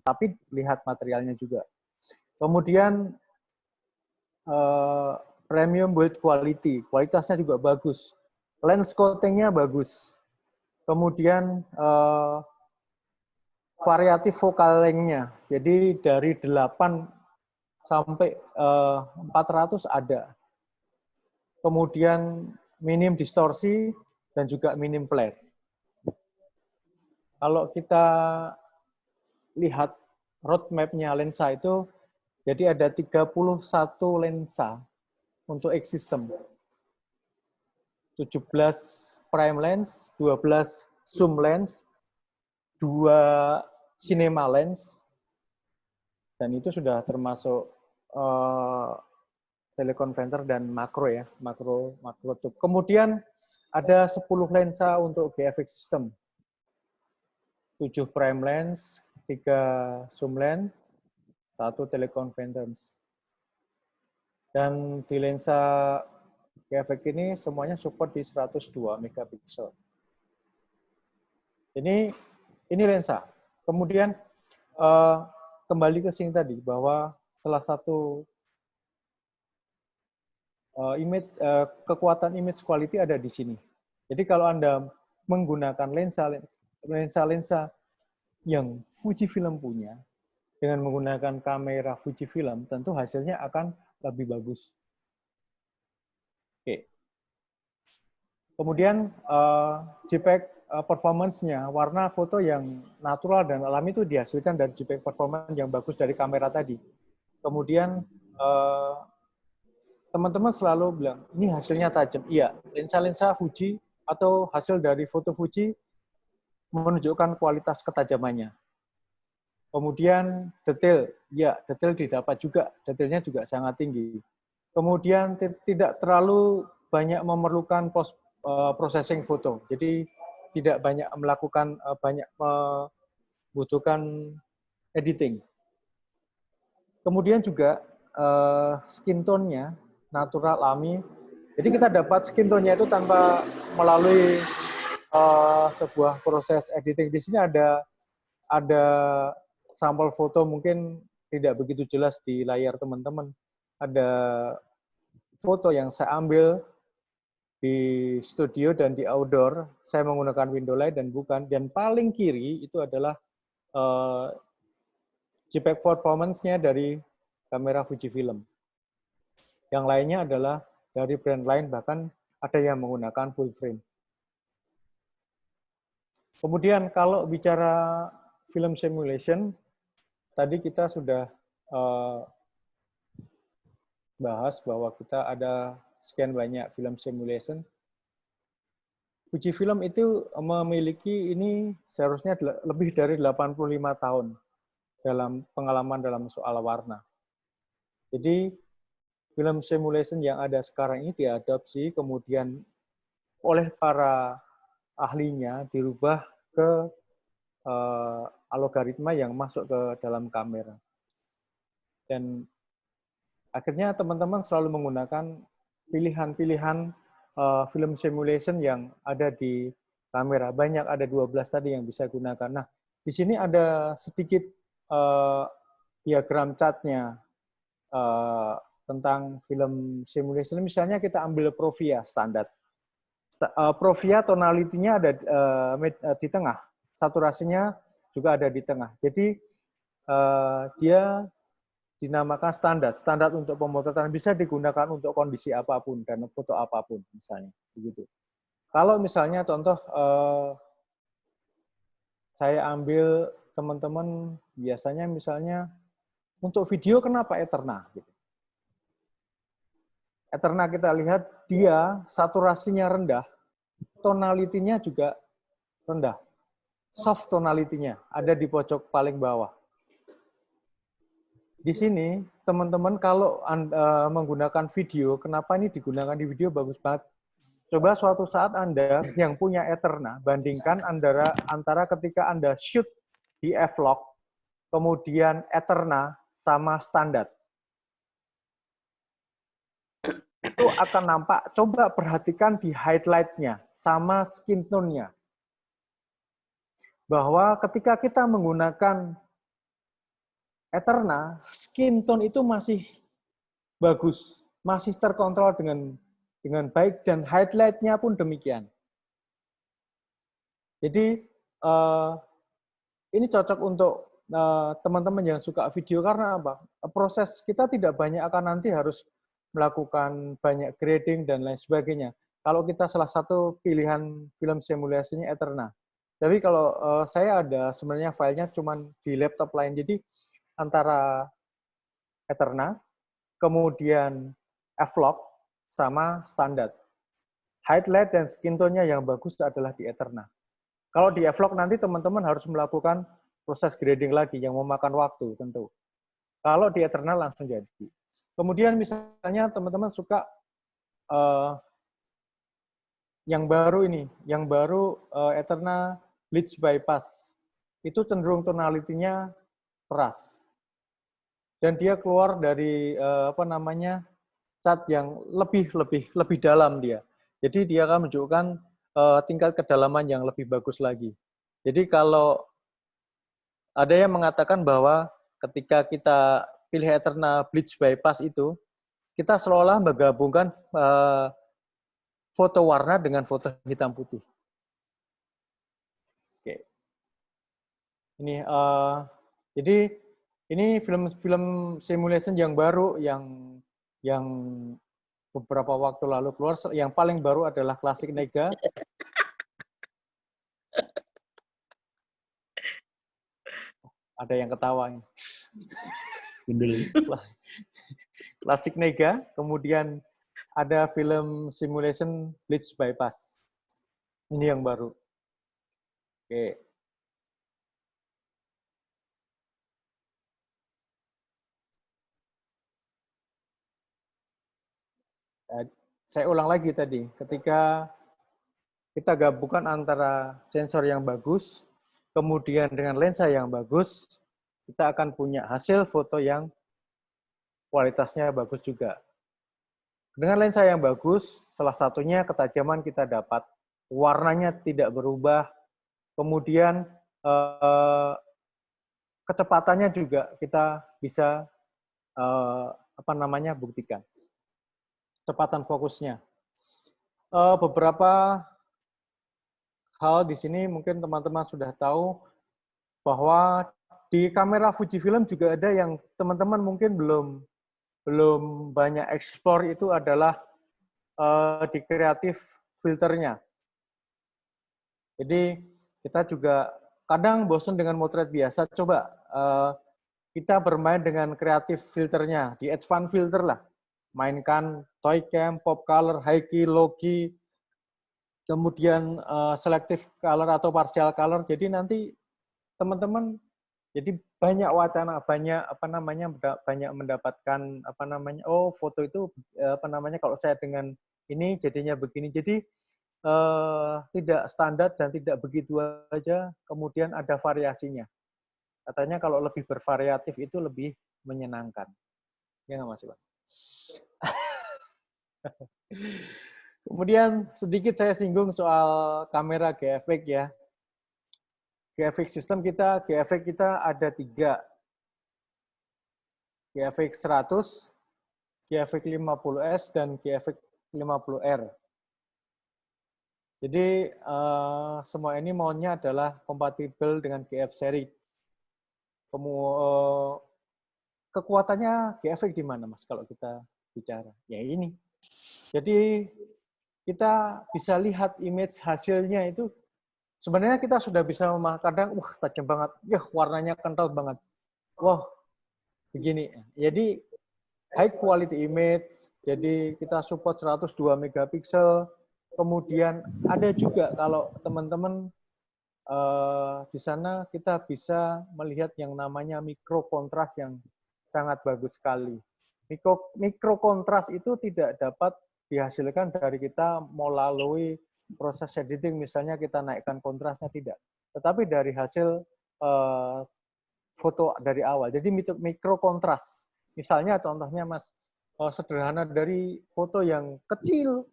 tapi lihat materialnya juga. Kemudian premium build quality, kualitasnya juga bagus. Lens coatingnya bagus. Kemudian variatif focal length-nya. Jadi dari 8 sampai 400 ada. Kemudian minim distorsi dan juga minim flare. Kalau kita lihat roadmap-nya lensa itu, jadi ada 31 lensa untuk X system. 17 prime lens, 12 zoom lens, 2 cinema lens, dan itu sudah termasuk teleconverter dan makro ya, makro tube. Kemudian ada 10 lensa untuk GFX system. 7 prime lens, 3 zoom lens, 1 teleconverter. Dan di lensa GFX ini semuanya support di 102 megapiksel. Ini lensa. Kemudian kembali ke sini tadi bahwa salah satu kekuatan image quality ada di sini. Jadi kalau Anda menggunakan lensa yang Fujifilm punya dengan menggunakan kamera Fujifilm, tentu hasilnya akan lebih bagus. Oke. Kemudian JPEG performance-nya, warna foto yang natural dan alami itu dihasilkan dari JPEG performance yang bagus dari kamera tadi. Kemudian teman-teman selalu bilang, ini hasilnya tajam. Iya, lensa-lensa Fuji atau hasil dari foto Fuji menunjukkan kualitas ketajamannya. Kemudian detail, ya detail didapat juga, detailnya juga sangat tinggi. Kemudian tidak terlalu banyak memerlukan processing foto, jadi tidak banyak melakukan membutuhkan editing. Kemudian juga skin tone-nya natural, alami. Jadi kita dapat skin tone-nya itu tanpa melalui sebuah proses editing. Di sini ada sampel foto, mungkin tidak begitu jelas di layar teman-teman. Ada foto yang saya ambil di studio dan di outdoor. Saya menggunakan window light dan bukan. Dan paling kiri itu adalah JPEG performance-nya dari kamera Fujifilm. Yang lainnya adalah dari brand lain, bahkan ada yang menggunakan full frame. Kemudian kalau bicara film simulation, tadi kita sudah bahas bahwa kita ada sekian banyak film simulation. Fujifilm itu memiliki ini seharusnya lebih dari 85 tahun dalam pengalaman dalam soal warna. Jadi film simulation yang ada sekarang ini diadopsi kemudian oleh para ahlinya dirubah ke algoritma yang masuk ke dalam kamera. Dan akhirnya teman-teman selalu menggunakan pilihan-pilihan film simulation yang ada di kamera. Banyak, ada 12 tadi yang bisa gunakan. Nah, di sini ada sedikit diagram chart-nya tentang film simulation. Misalnya kita ambil Provia standar. Provia tonality-nya ada di tengah, saturasinya juga ada di tengah. Jadi dia dinamakan standar untuk pemotretan, bisa digunakan untuk kondisi apapun dan foto apapun misalnya begitu. Kalau misalnya contoh saya ambil teman-teman biasanya misalnya untuk video kenapa Eterna gitu. Eterna kita lihat dia saturasinya rendah, tonality-nya juga rendah. Soft tonality-nya ada di pojok paling bawah. Di sini, teman-teman kalau Anda menggunakan video, kenapa ini digunakan di video bagus banget. Coba suatu saat Anda yang punya Eterna, bandingkan antara ketika Anda shoot di F-Log, kemudian Eterna sama standar. Itu akan nampak, coba perhatikan di highlight-nya, sama skin tone-nya. Bahwa ketika kita menggunakan Eterna, skin tone itu masih bagus, masih terkontrol dengan baik, dan highlight-nya pun demikian. Jadi ini cocok untuk teman-teman yang suka video, karena apa? Proses kita tidak banyak akan nanti harus melakukan banyak grading dan lain sebagainya. Kalau kita salah satu pilihan film simulasinya Eterna. Tapi kalau saya ada sebenarnya filenya cuma di laptop lain. Jadi antara Eterna, kemudian F-Log, sama standar. Highlight dan skin tone-nya yang bagus adalah di Eterna. Kalau di F-Log nanti teman-teman harus melakukan proses grading lagi yang memakan waktu tentu. Kalau di Eterna langsung jadi. Kemudian misalnya teman-teman suka yang baru ini, yang baru Eterna Bleach Bypass. Itu cenderung tonality-nya keras. Dan dia keluar dari cat yang lebih dalam dia. Jadi dia akan menunjukkan tingkat kedalaman yang lebih bagus lagi. Jadi kalau ada yang mengatakan bahwa ketika kita pilih Eterna Bleach Bypass itu, kita seolah menggabungkan foto warna dengan foto hitam putih. Oke. Ini jadi ini film simulation yang baru yang beberapa waktu lalu keluar. Yang paling baru adalah Classic Nega. Ada yang ketawa. Classic Nega, kemudian ada film simulation Bleach Bypass. Ini yang baru. Oke. Saya ulang lagi tadi, ketika kita gabungkan antara sensor yang bagus, kemudian dengan lensa yang bagus, kita akan punya hasil foto yang kualitasnya bagus juga. Dengan lensa yang bagus, salah satunya ketajaman kita dapat, warnanya tidak berubah, kemudian kecepatannya juga kita bisa buktikan. Kecepatan fokusnya. Beberapa hal di sini mungkin teman-teman sudah tahu bahwa di kamera Fujifilm juga ada yang teman-teman mungkin belum banyak explore, itu adalah di kreatif filternya. Jadi kita juga kadang bosan dengan motret biasa, coba kita bermain dengan kreatif filternya, di advance filter lah. Mainkan toy cam, pop color, high key, low key, kemudian selective color atau partial color. Jadi nanti teman-teman jadi banyak wacana, banyak mendapatkan oh foto itu kalau saya dengan ini jadinya begini. Jadi tidak standar dan tidak begitu aja, kemudian ada variasinya. Katanya kalau lebih bervariatif itu lebih menyenangkan. Ya nggak Mas Iwan? Kemudian sedikit saya singgung soal kamera GFX ya. GFX sistem kita, GFX kita ada 3. GFX 100, GFX 50S, dan GFX 50R. Jadi semua ini maunya adalah kompatibel dengan GF seri. Kekuatannya GFX di mana, Mas, kalau kita bicara? Ya ini. Jadi kita bisa lihat image hasilnya itu, sebenarnya kita sudah bisa kadang, tajam banget, warnanya kental banget. Wah, begini. Jadi high quality image, jadi kita support 102 megapiksel. Kemudian ada juga kalau teman-teman di sana kita bisa melihat yang namanya mikro kontras yang sangat bagus sekali. Mikro kontras itu tidak dapat dihasilkan dari kita melalui proses editing, misalnya kita naikkan kontrasnya, tidak. Tetapi dari hasil foto dari awal. Jadi mikro kontras. Misalnya contohnya Mas, sederhana dari foto yang kecil,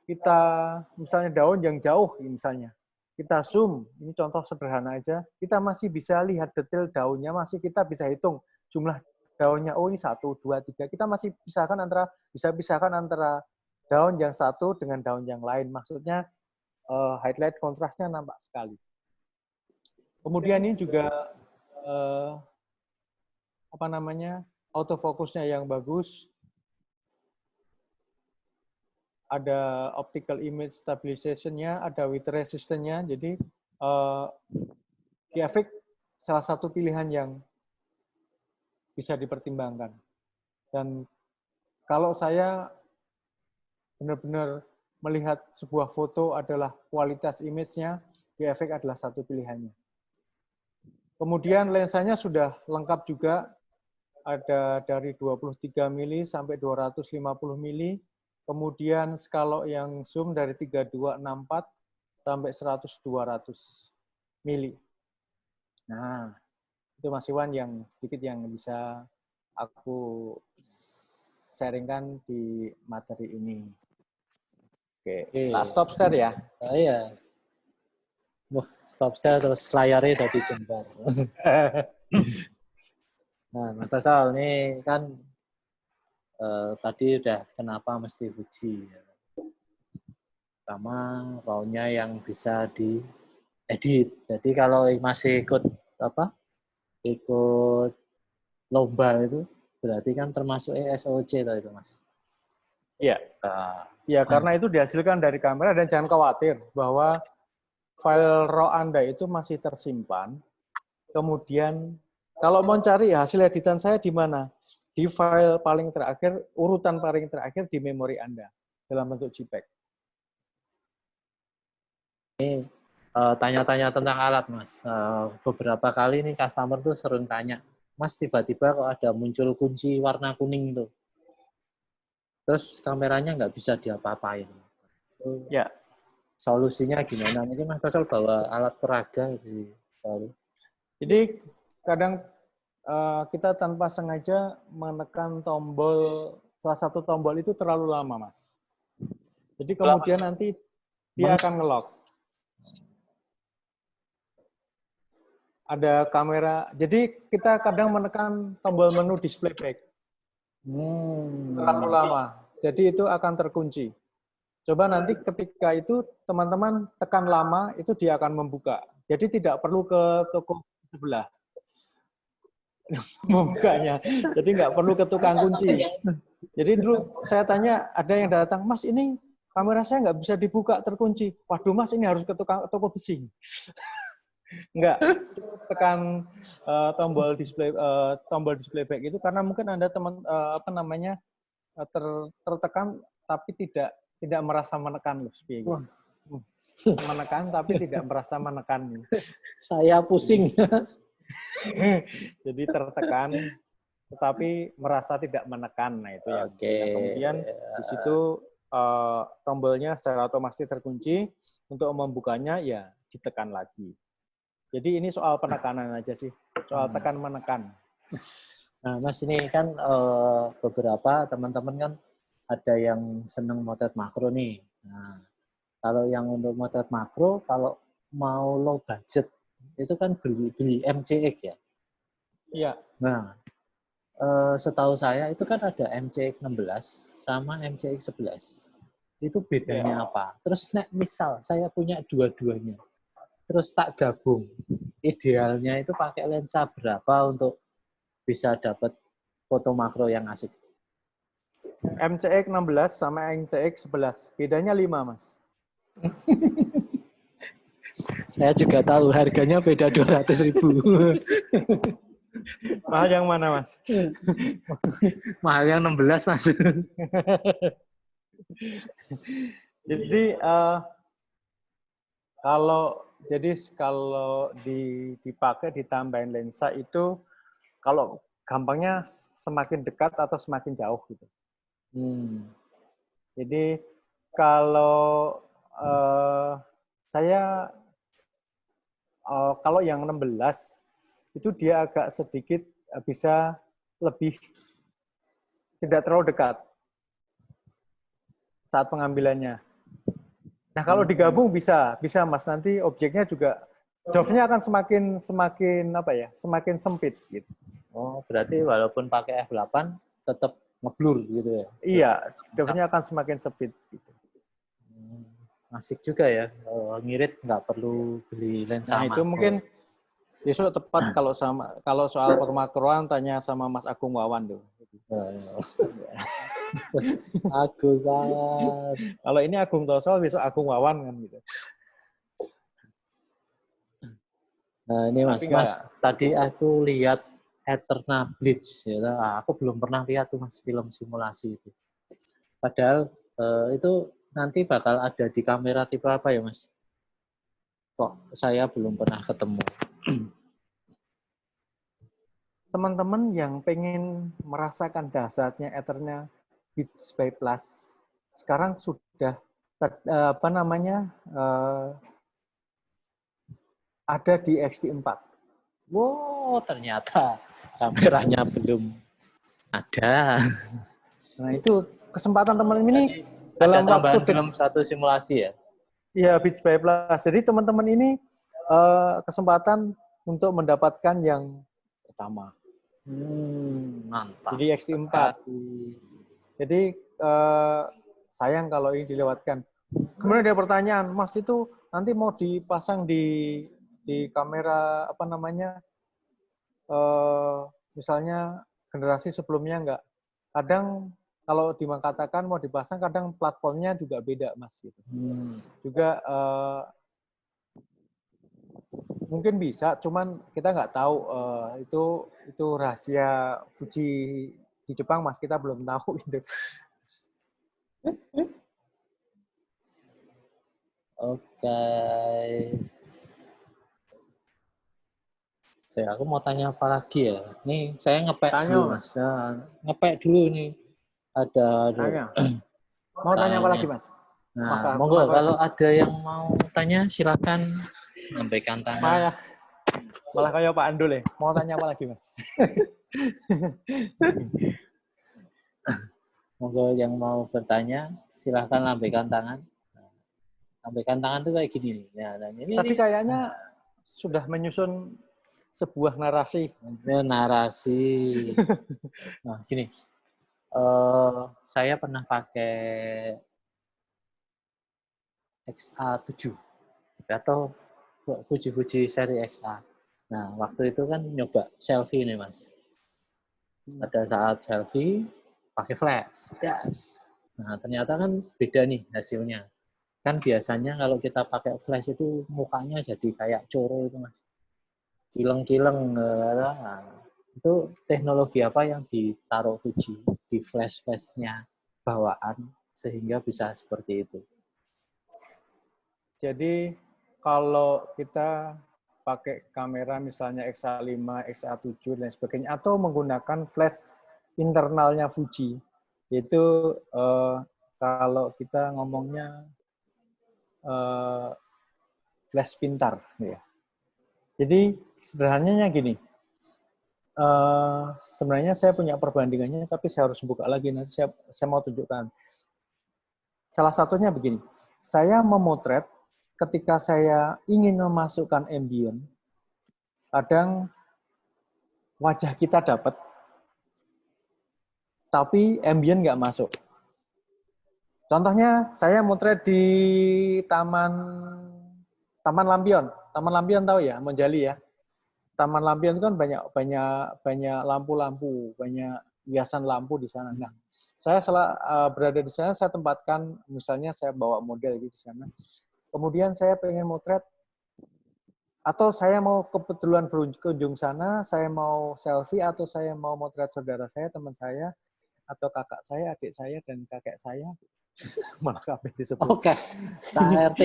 kita misalnya daun yang jauh misalnya. kita zoom, ini contoh sederhana aja, kita masih bisa lihat detail daunnya, masih kita bisa hitung jumlah daunnya. Oh ini 1, 2, 3. Kita masih bisa pisahkan antara daun yang satu dengan daun yang lain. Maksudnya highlight kontrasnya nampak sekali. Kemudian ini juga autofokusnya yang bagus. Ada optical image stabilization-nya, ada with resistance-nya. Jadi Kiafik salah satu pilihan yang bisa dipertimbangkan. Dan kalau saya benar-benar melihat sebuah foto adalah kualitas image-nya, Kiafik adalah satu pilihannya. Kemudian lensanya sudah lengkap juga, ada dari 23 mili sampai 250 mili. Kemudian kalau yang zoom dari 3264 sampai 100-200 mili. Nah, itu Mas Iwan yang sedikit yang bisa aku sharingkan di materi ini. Oke, tak stop share ya. Oh, iya. Wah, stop share terus layarnya tadi jembar. Nah, Mas Faisal, ini kan tadi udah kenapa mesti Fuji. Pertama, RAW-nya yang bisa diedit. Jadi kalau masih ikut lomba itu, berarti kan termasuk ESOC itu, Mas. Iya. Ya, karena itu dihasilkan dari kamera dan jangan khawatir bahwa file RAW Anda itu masih tersimpan. Kemudian kalau mau cari hasil editan saya di mana? Di file paling terakhir, urutan paling terakhir di memori Anda dalam bentuk JPEG. Ini tanya-tanya tentang alat, Mas. Beberapa kali nih customer tuh sering tanya, Mas tiba-tiba kok ada muncul kunci warna kuning tuh. Terus kameranya nggak bisa diapa-apain. Ya. Solusinya gimana? Mungkin Mas Faisal bawa alat peraga di baru. Jadi kadang kita tanpa sengaja menekan tombol, salah satu tombol itu terlalu lama, Mas. Jadi kemudian nanti dia akan nge-lock. Ada kamera, jadi kita kadang menekan tombol menu display back. Terlalu lama, jadi itu akan terkunci. Coba nanti ketika itu teman-teman tekan lama, itu dia akan membuka. Jadi tidak perlu ke toko sebelah membukanya. Jadi nggak perlu ke tukang kunci. Jadi dulu saya tanya, ada yang datang, Mas ini kamera saya nggak bisa dibuka, terkunci. Waduh Mas, ini harus ke toko besi. Enggak, tekan tombol display back itu karena mungkin Anda tertekan tapi tidak merasa menekan loh, menekan tapi tidak merasa menekan. Saya pusing. Jadi tertekan tetapi merasa tidak menekan. Nah, itu yang kemudian di situ tombolnya secara otomatis terkunci, untuk membukanya ya ditekan lagi. Jadi ini soal penekanan aja sih, soal tekan menekan. Nah, Mas, ini kan beberapa teman-teman kan ada yang seneng motret makro nih. Nah, kalau yang untuk motret makro, kalau mau low budget, itu kan beli MCX ya? Iya. Nah, setahu saya itu kan ada MCX 16 sama MCX 11. Itu bedanya apa? Terus misal saya punya dua-duanya, terus tak gabung, idealnya itu pakai lensa berapa untuk bisa dapat foto makro yang asik? MCX 16 sama MCX 11, bedanya 5, Mas. Saya juga tahu, harganya beda 200.000. Mahal yang mana, Mas? Mahal yang 16, Mas. Jadi kalau dipakai ditambahin lensa itu, kalau gampangnya semakin dekat atau semakin jauh gitu. Jadi kalau kalau yang 16 itu dia agak sedikit bisa lebih tidak terlalu dekat saat pengambilannya. Nah, kalau digabung bisa Mas, nanti objeknya juga dove-nya akan semakin apa ya? Semakin sempit gitu. Oh, berarti walaupun pakai F8 tetap ngeblur gitu ya. Iya, dove-nya akan semakin sempit gitu. Asik juga ya. Ngirit nggak perlu beli lensa Nah, itu makro. mungkin besok tepat kalau soal permakroan tanya sama Mas Agung Wawan tuh. Agung banget. Kalau ini Agung Tosol, besok Agung Wawan kan gitu. Nah, ini Mas, Tapi tadi aku lihat Eterna Blitz ya. Aku belum pernah lihat tuh Mas film simulasi itu. Padahal itu nanti bakal ada di kamera tipe apa ya Mas? Kok saya belum pernah ketemu. teman-teman yang pengen merasakan dahsyatnya Eterna Beats by Plus, sekarang sudah ada di XT4. Wow, ternyata kameranya belum ada. Nah, itu kesempatan teman ini Ada dalam tambahan waktu film satu simulasi ya? ya Beats by Plus. Jadi teman-teman ini kesempatan untuk mendapatkan yang pertama. Mantap. Jadi XT4. Jadi sayang kalau ini dilewatkan. Kemudian ada pertanyaan, Mas itu nanti mau dipasang di kamera apa namanya? Misalnya generasi sebelumnya enggak. Kadang kalau dikatakan mau dipasang, kadang platformnya juga beda, Mas. Gitu. Juga mungkin bisa, cuman kita nggak tahu itu rahasia Fuji di Jepang, Mas. Kita belum tahu gitu. Oke. Aku mau tanya apa lagi ya? Nih, saya ngepek dulu, Mas. Ngepek dulu nih. Ada. Mau tanya apa lagi, Mas? Nah, monggo kalau ada yang mau tanya silakan sampaikan tangan. Malah kayak Pak Andul ya. Mau tanya apa lagi, Mas? Monggo yang mau bertanya silahkan lambaikan tangan. Lambaikan tangan tuh kayak gini nih. Tadi kayaknya sudah menyusun sebuah narasi. Narasi. Nah, gini. Saya pernah pakai XA7 atau Fuji seri XA. Nah, waktu itu kan nyoba selfie nih, Mas. Pada saat selfie pakai flash. Yes. Nah, ternyata kan beda nih hasilnya. Kan biasanya kalau kita pakai flash itu mukanya jadi kayak coro itu, Mas. Kileng-kileng. Nah, itu teknologi apa yang ditaruh Fuji di flash-flashnya bawaan sehingga bisa seperti itu? Jadi kalau kita pakai kamera misalnya XA5, XA7 dan sebagainya, atau menggunakan flash internalnya Fuji, itu kalau kita ngomongnya flash pintar, ya. Jadi sederhananya gini, sebenarnya saya punya perbandingannya, tapi saya harus buka lagi nanti saya mau tunjukkan. Salah satunya begini, saya memotret ketika saya ingin memasukkan ambient, kadang wajah kita dapat, tapi ambient nggak masuk. Contohnya, saya motret di Taman Lampion. Taman Lampion tahu ya, Monjali ya. Taman Lampion itu kan banyak lampu-lampu, banyak hiasan lampu di sana. Nah, saya berada di sana, saya tempatkan, misalnya saya bawa model gitu di sana. Kemudian saya pengen motret, atau saya mau kebetulan berkunjung sana, saya mau selfie, atau saya mau motret saudara saya, teman saya, atau kakak saya, adik saya, dan kakek saya. Malah kabeh disebut. Oke, RT.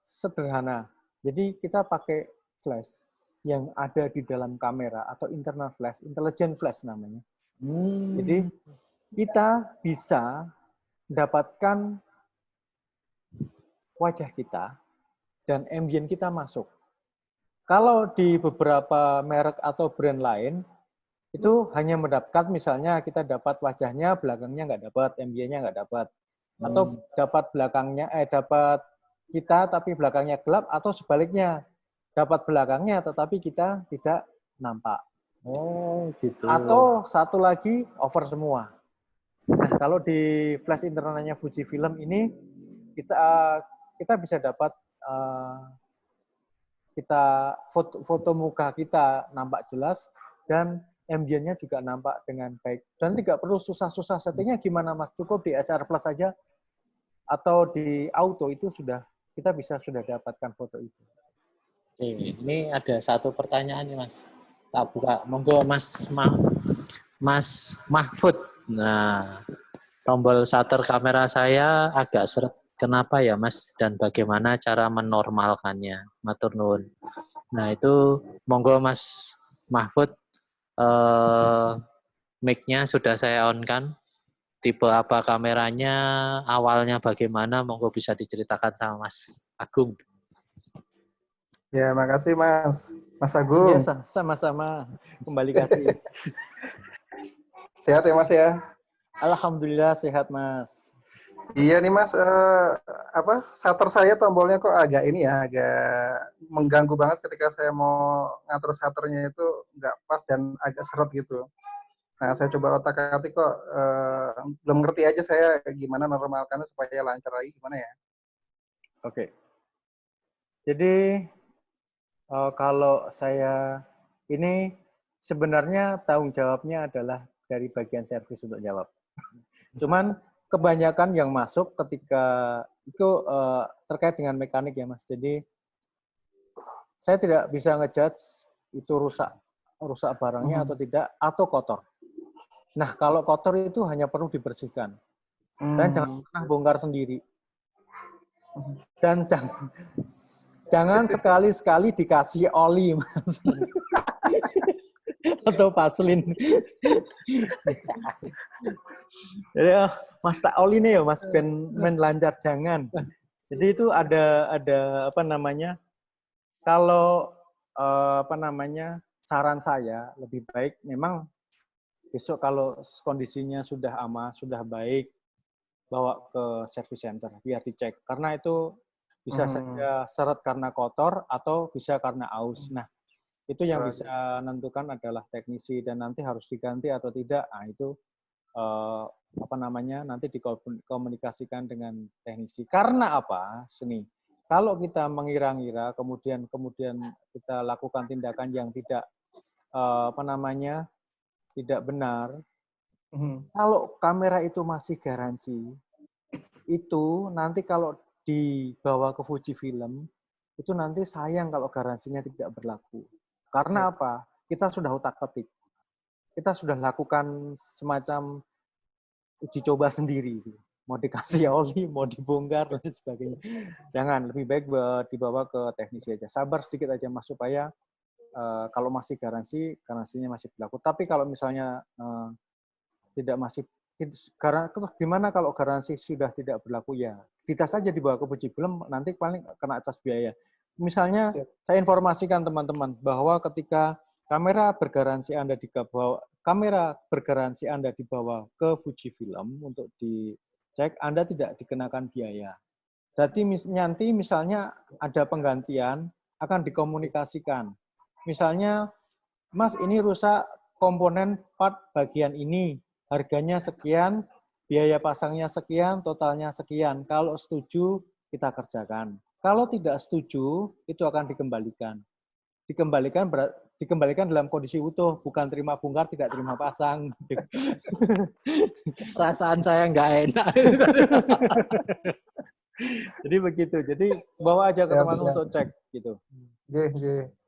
Sederhana. Jadi kita pakai flash yang ada di dalam kamera atau internal flash, intelligent flash namanya. Jadi kita bisa mendapatkan wajah kita dan ambient kita masuk. Kalau di beberapa merek atau brand lain, itu hanya mendapatkan misalnya kita dapat wajahnya, belakangnya nggak dapat, ambientnya nggak dapat. Atau dapat dapat kita tapi belakangnya gelap, atau sebaliknya dapat belakangnya tetapi kita tidak nampak. Oh, gitu. Atau satu lagi over semua. Nah, kalau di flash internalnya Fujifilm ini kita bisa dapat kita foto muka kita nampak jelas dan ambient-nya juga nampak dengan baik. Dan tidak perlu susah-susah settingnya gimana Mas, cukup di SR Plus saja atau di auto itu kita sudah dapatkan foto itu. Oke, ini ada satu pertanyaan nih Mas. Tak buka, monggo Mas Mahfud. Nah, tombol shutter kamera saya agak seret. Kenapa ya Mas? Dan bagaimana cara menormalkannya? Matur nuwun. Nah, itu monggo Mas Mahfud, mic-nya sudah saya on-kan. Tipe apa kameranya, awalnya bagaimana, monggo bisa diceritakan sama Mas Agung. Ya, makasih Mas Agung. Ya, sama-sama. Kembali kasih. Sehat ya Mas ya? Alhamdulillah sehat Mas. Iya nih Mas, shutter saya tombolnya kok agak agak mengganggu banget ketika saya mau ngatur shutternya itu nggak pas dan agak seret gitu. Nah, saya coba otak-atik kok belum ngerti aja saya gimana normalkannya supaya lancar lagi, gimana ya? Oke. Jadi kalau saya ini sebenarnya tanggung jawabnya adalah dari bagian servis untuk jawab. Cuman kebanyakan yang masuk ketika itu terkait dengan mekanik ya Mas. Jadi saya tidak bisa ngejudge itu rusak barangnya atau tidak, atau kotor. Nah, kalau kotor itu hanya perlu dibersihkan. Dan jangan pernah bongkar sendiri. Dan jangan sekali-sekali dikasih oli, Mas. Atau paslin. Jadi, Mas tak oli nih ya, Mas, ben lancar, jangan. Jadi itu ada apa namanya, kalau saran saya lebih baik memang besok kalau kondisinya sudah aman, sudah baik, bawa ke service center biar dicek. Karena itu bisa saja seret karena kotor atau bisa karena aus. Nah, itu yang bisa menentukan adalah teknisi dan nanti harus diganti atau tidak. Nah, itu nanti dikomunikasikan dengan teknisi. Karena apa? Seni. Kalau kita mengira-ngira kemudian kita lakukan tindakan yang tidak tidak benar. Kalau kamera itu masih garansi, itu nanti kalau dibawa ke Fujifilm, itu nanti sayang kalau garansinya tidak berlaku. Karena apa? Kita sudah otak-atik. Kita sudah lakukan semacam uji coba sendiri. Mau dikasih oli, mau dibongkar, dan sebagainya. Jangan, lebih baik dibawa ke teknisi aja. Sabar sedikit aja, Mas, supaya kalau masih garansinya masih berlaku. Tapi kalau misalnya terus gimana kalau garansi sudah tidak berlaku ya? Dites saja dibawa ke Fujifilm, nanti paling kena cas biaya. Misalnya saya informasikan teman-teman bahwa ketika kamera bergaransi Anda dibawa ke Fujifilm untuk dicek, Anda tidak dikenakan biaya. Jadi nanti misalnya ada penggantian akan dikomunikasikan. Misalnya, Mas, ini rusak komponen part bagian ini, harganya sekian, biaya pasangnya sekian, totalnya sekian. Kalau setuju, kita kerjakan. Kalau tidak setuju, itu akan dikembalikan. Dikembalikan dalam kondisi utuh, bukan terima bongkar, tidak terima pasang. Perasaan saya nggak enak. Jadi begitu. Jadi bawa aja ke teman untuk cek gitu.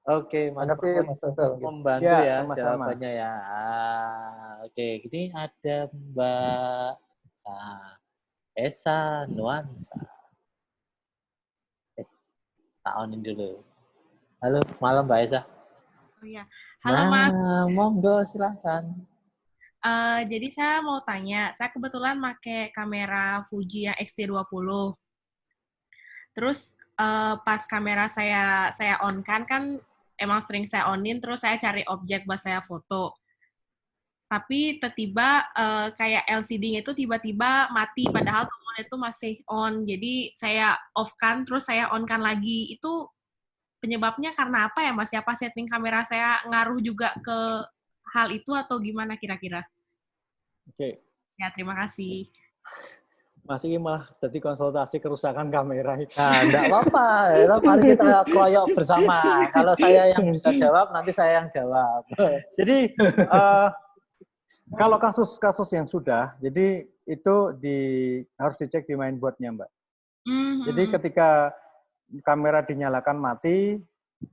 Oke, Mas Mahfud membantu ya sama-sama. jawabannya ya. Oke, ini ada Mbak Esa Nuansa. Tak onin dulu. Halo, malam Mbak Esa. Oh ya, halo Mas. Monggo silahkan. Jadi saya mau tanya, saya kebetulan pakai kamera Fuji yang X-T20. Terus pas kamera saya on kan emang sering saya onin, terus saya cari objek buat saya foto. Tapi tiba-tiba kayak LCD-nya itu tiba-tiba mati, padahal tombol menit itu masih on. Jadi saya off-kan, terus saya on-kan lagi. Itu penyebabnya karena apa ya, Mas? Apa setting kamera saya ngaruh juga ke hal itu atau gimana kira-kira? Oke. Ya, terima kasih. Mas ini malah jadi konsultasi kerusakan kamera. Nah, enggak apa-apa. Ya, mari kita kroyok bersama. Kalau saya yang bisa jawab, nanti saya yang jawab. Jadi kalau kasus-kasus yang sudah, jadi itu harus dicek di mainboard-nya, Mbak. Jadi ketika kamera dinyalakan mati,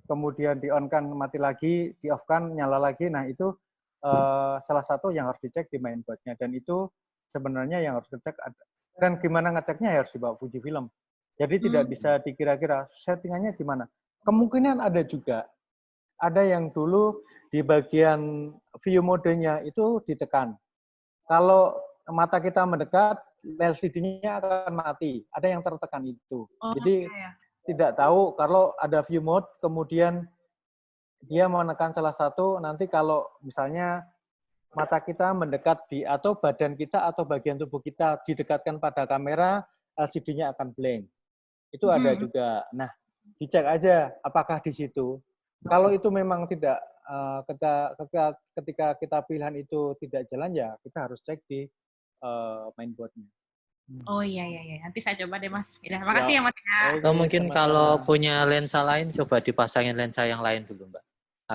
kemudian di-on-kan mati lagi, di-off-kan nyala lagi, nah itu salah satu yang harus dicek di mainboard-nya. Dan itu sebenarnya yang harus dicek. Dan gimana ngeceknya ya harus dibawa Fujifilm. Jadi tidak bisa dikira-kira settingannya gimana. Kemungkinan ada juga. Ada yang dulu di bagian view modenya itu ditekan. Kalau mata kita mendekat, LCD-nya akan mati. Ada yang tertekan itu. Jadi tidak tahu kalau ada view mode, kemudian dia menekan salah satu, nanti kalau misalnya mata kita mendekat atau badan kita atau bagian tubuh kita didekatkan pada kamera, LCD-nya akan blank. Itu ada juga. Nah, dicek aja apakah di situ. Kalau itu memang tidak, ketika kita pilihan itu tidak jalan, ya kita harus cek di mainboard-nya. Oh iya. Nanti saya coba deh, Mas. Ya, makasih ya, Mas. Atau mungkin kalau punya lensa lain, coba dipasangin lensa yang lain dulu, Mbak.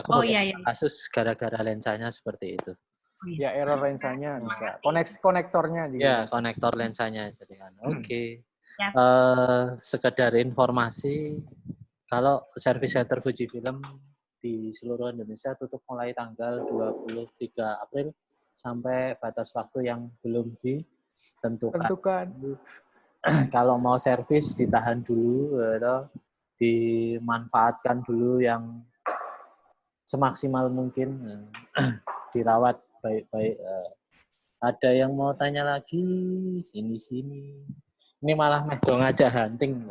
Aku kasus gara-gara lensanya seperti itu. Ya, error lensanya bisa. Konektornya juga. Ya, konektor lensanya. Oke. Sekedar informasi, kalau service center Fujifilm di seluruh Indonesia tutup mulai tanggal 23 April sampai batas waktu yang belum ditentukan. Kalau mau servis ditahan dulu, atau dimanfaatkan dulu yang semaksimal mungkin, dirawat baik-baik. Ada yang mau tanya lagi? Sini. Ini malah medong aja hunting.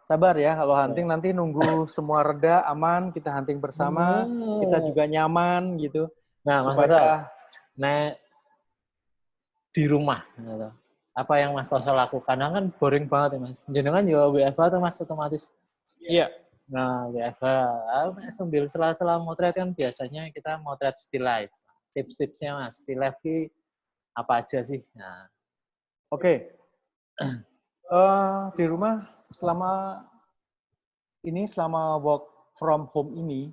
Sabar ya, kalau hunting nanti nunggu semua reda, aman, kita hunting bersama, kita juga nyaman gitu. Nah, supaya di rumah, gitu. Apa yang Mas Toso lakukan? Kan boring banget ya, Mas. Jenengan juga WFH atau Mas otomatis? Iya. Nah, WFH, sambil sela-sela motret kan biasanya kita motret still life. Tips-tipsnya Mas, still life apa aja sih? Nah. Oke. Di rumah selama work from home ini,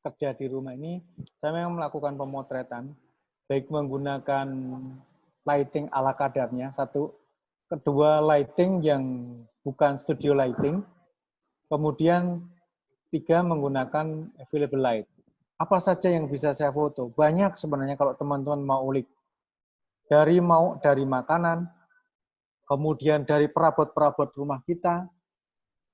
kerja di rumah ini, saya memang melakukan pemotretan, baik menggunakan lighting ala kadarnya, satu. Kedua, lighting yang bukan studio lighting. Kemudian, 3, menggunakan available light. Apa saja yang bisa saya foto? Banyak sebenarnya kalau teman-teman mau ulik. Dari makanan, kemudian dari perabot-perabot rumah kita.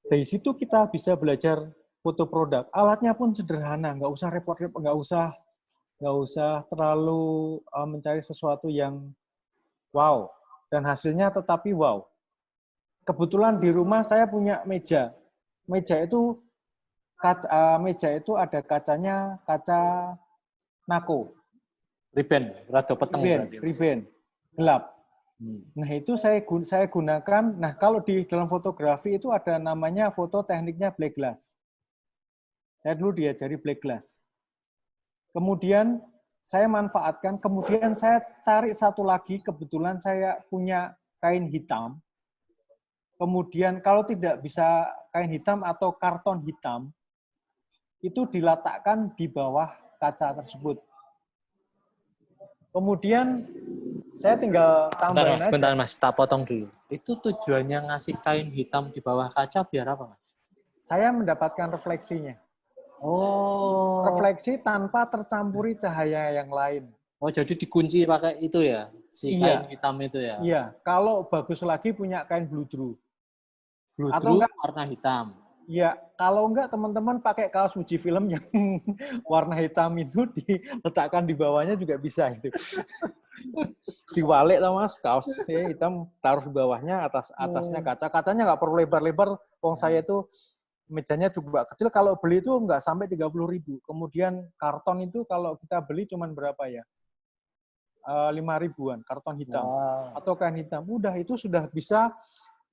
Dari situ kita bisa belajar foto produk. Alatnya pun sederhana, nggak usah repot-repot, nggak usah terlalu mencari sesuatu yang wow. Dan hasilnya tetapi wow. Kebetulan di rumah saya punya meja. Meja itu ada kacanya, kaca nako. Riben, rada peteng. Riben, gelap. Nah, itu saya gunakan. Nah, kalau di dalam fotografi itu ada namanya foto tekniknya black glass. Saya dulu diajari black glass. Kemudian saya manfaatkan, kemudian saya cari satu lagi, kebetulan saya punya kain hitam. Kemudian kalau tidak bisa kain hitam atau karton hitam, itu diletakkan di bawah kaca tersebut. Kemudian saya tinggal tambahin aja. Bentar Mas, tak potong dulu. Itu tujuannya ngasih kain hitam di bawah kaca biar apa, Mas? Saya mendapatkan refleksinya. Oh. Refleksi tanpa tercampuri cahaya yang lain. Oh, jadi dikunci pakai itu ya? Kain hitam itu ya? Iya. Kalau bagus lagi punya kain bludru. Atau enggak warna hitam. Iya, kalau enggak teman-teman pakai kaos Fujifilm yang warna hitam itu diletakkan di bawahnya juga bisa itu. Diwalik lah Mas, kaos hitam taruh di bawahnya, atasnya kaca. Kacanya nggak perlu lebar-lebar. Wong saya itu mejanya juga kecil. Kalau beli itu nggak sampai 30.000. Kemudian karton itu kalau kita beli cuman berapa ya? 5.000-an, karton hitam. Wow. Atau kain hitam. Udah, itu sudah bisa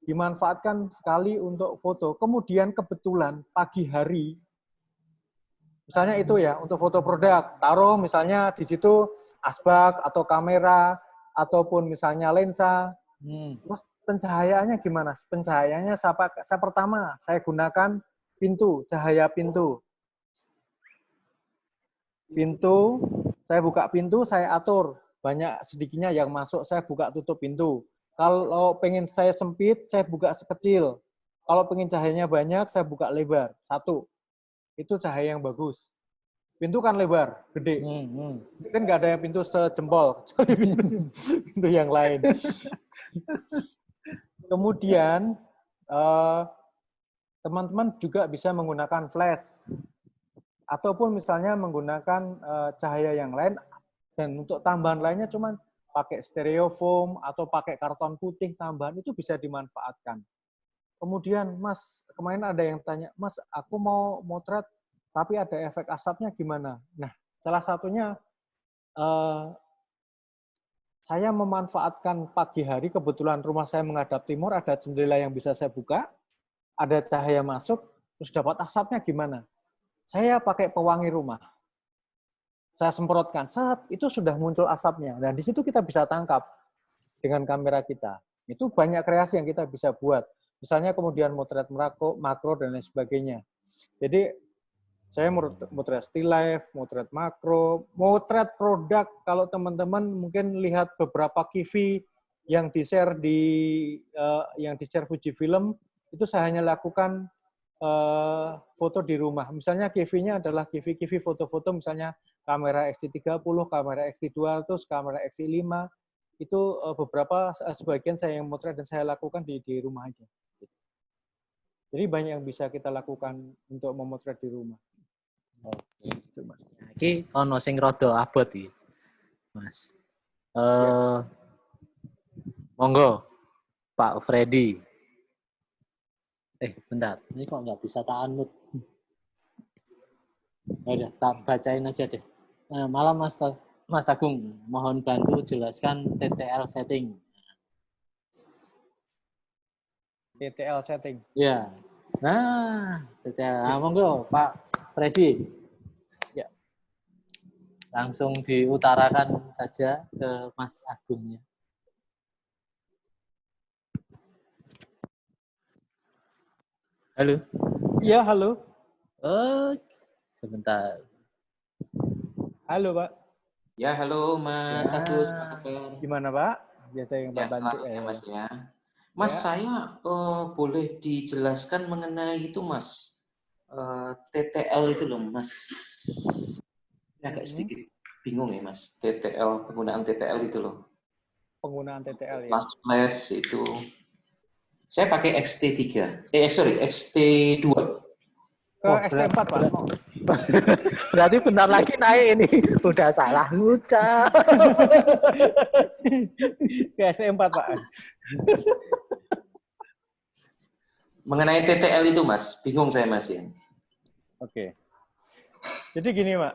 dimanfaatkan sekali untuk foto. Kemudian kebetulan pagi hari, misalnya itu ya, untuk foto produk, taruh misalnya di situ asbak atau kamera, ataupun misalnya lensa. Terus pencahayaannya gimana? Pencahayaannya saya pertama, saya gunakan pintu, cahaya pintu. Pintu, saya buka pintu, saya atur. Banyak sedikitnya yang masuk, saya buka tutup pintu. Kalau pengen saya sempit, saya buka sekecil. Kalau pengen cahayanya banyak, saya buka lebar. 1. Itu cahaya yang bagus. Pintu kan lebar, gede. Kan nggak ada pintu sejempol, kecuali pintu yang lain. Kemudian, teman-teman juga bisa menggunakan flash. Ataupun misalnya menggunakan cahaya yang lain, dan untuk tambahan lainnya cuma pakai stereofoam atau pakai karton putih tambahan, itu bisa dimanfaatkan. Kemudian, Mas, kemarin ada yang tanya, Mas, aku mau motret, tapi ada efek asapnya gimana? Nah, salah satunya, saya memanfaatkan pagi hari, kebetulan rumah saya menghadap timur, ada jendela yang bisa saya buka, ada cahaya masuk, terus dapat asapnya gimana? Saya pakai pewangi rumah. Saya semprotkan, itu sudah muncul asapnya. Dan di situ kita bisa tangkap dengan kamera kita. Itu banyak kreasi yang kita bisa buat. Misalnya kemudian motret makro dan lain sebagainya. Jadi saya motret still life, motret makro, motret produk. Kalau teman-teman mungkin lihat beberapa KIVI yang di-share Fujifilm, itu saya hanya lakukan foto di rumah. Misalnya KIVI-nya adalah KIVI foto-foto, misalnya kamera X-T30, kamera X-T200, kamera X-T5. Itu sebagian saya yang motret dan saya lakukan di rumah aja. Jadi banyak yang bisa kita lakukan untuk memotret di rumah. Oke, itu Mas. Iki ono sing rada abot iki, Mas. Monggo, Pak Freddy. Bentar, ini kok nggak bisa tak unmute. Udah, tak bacain aja deh. Malam Mas Agung, mohon bantu jelaskan TTL setting. TTL setting. Ya. Nah, TTL. Monggo, Pak Freddy. Ya. Langsung diutarakan saja ke Mas Agungnya. Halo. Iya, halo. Sebentar. Halo, Pak. Ya, halo Mas Agus. Gimana, Pak? Biasa yang Pak bantu. Ya, Mas ya. Mas, saya boleh dijelaskan mengenai itu, Mas. TTL itu loh, Mas. Ini agak sedikit bingung ya, Mas. TTL, penggunaan TTL itu loh. Penggunaan TTL ya. Mas flash itu. Saya pakai XT3. XT2. XT4, Pak. Berarti bentar lagi naik ini. Udah salah ngucap. Ke XT4, Pak. Mengenai TTL itu, Mas. Bingung saya, Mas ya. Oke. Jadi gini, Pak.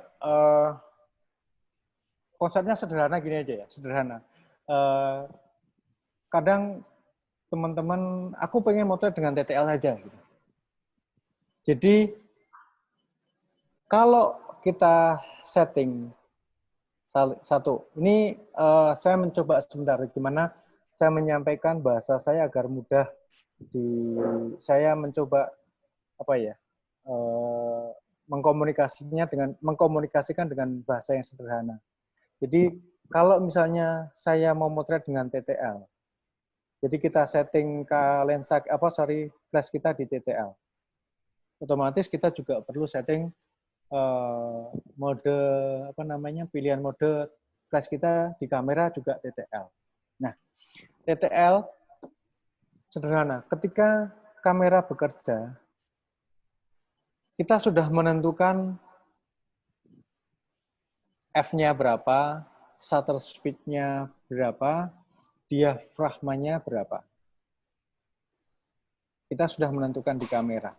Konsepnya sederhana gini aja ya. Sederhana. Kadang teman-teman, aku pengen motret dengan TTL saja. Gitu. Jadi, kalau kita setting satu, ini saya mencoba sebentar gimana saya menyampaikan bahasa saya agar mudah saya mencoba mengkomunikasikan dengan bahasa yang sederhana. Jadi, kalau misalnya saya mau motret dengan TTL, jadi kita setting flash kita di TTL. Otomatis kita juga perlu setting pilihan mode flash kita di kamera juga TTL. Nah, TTL sederhana. Ketika kamera bekerja, kita sudah menentukan f-nya berapa, shutter speed-nya berapa, diafragmanya berapa. Kita sudah menentukan di kamera.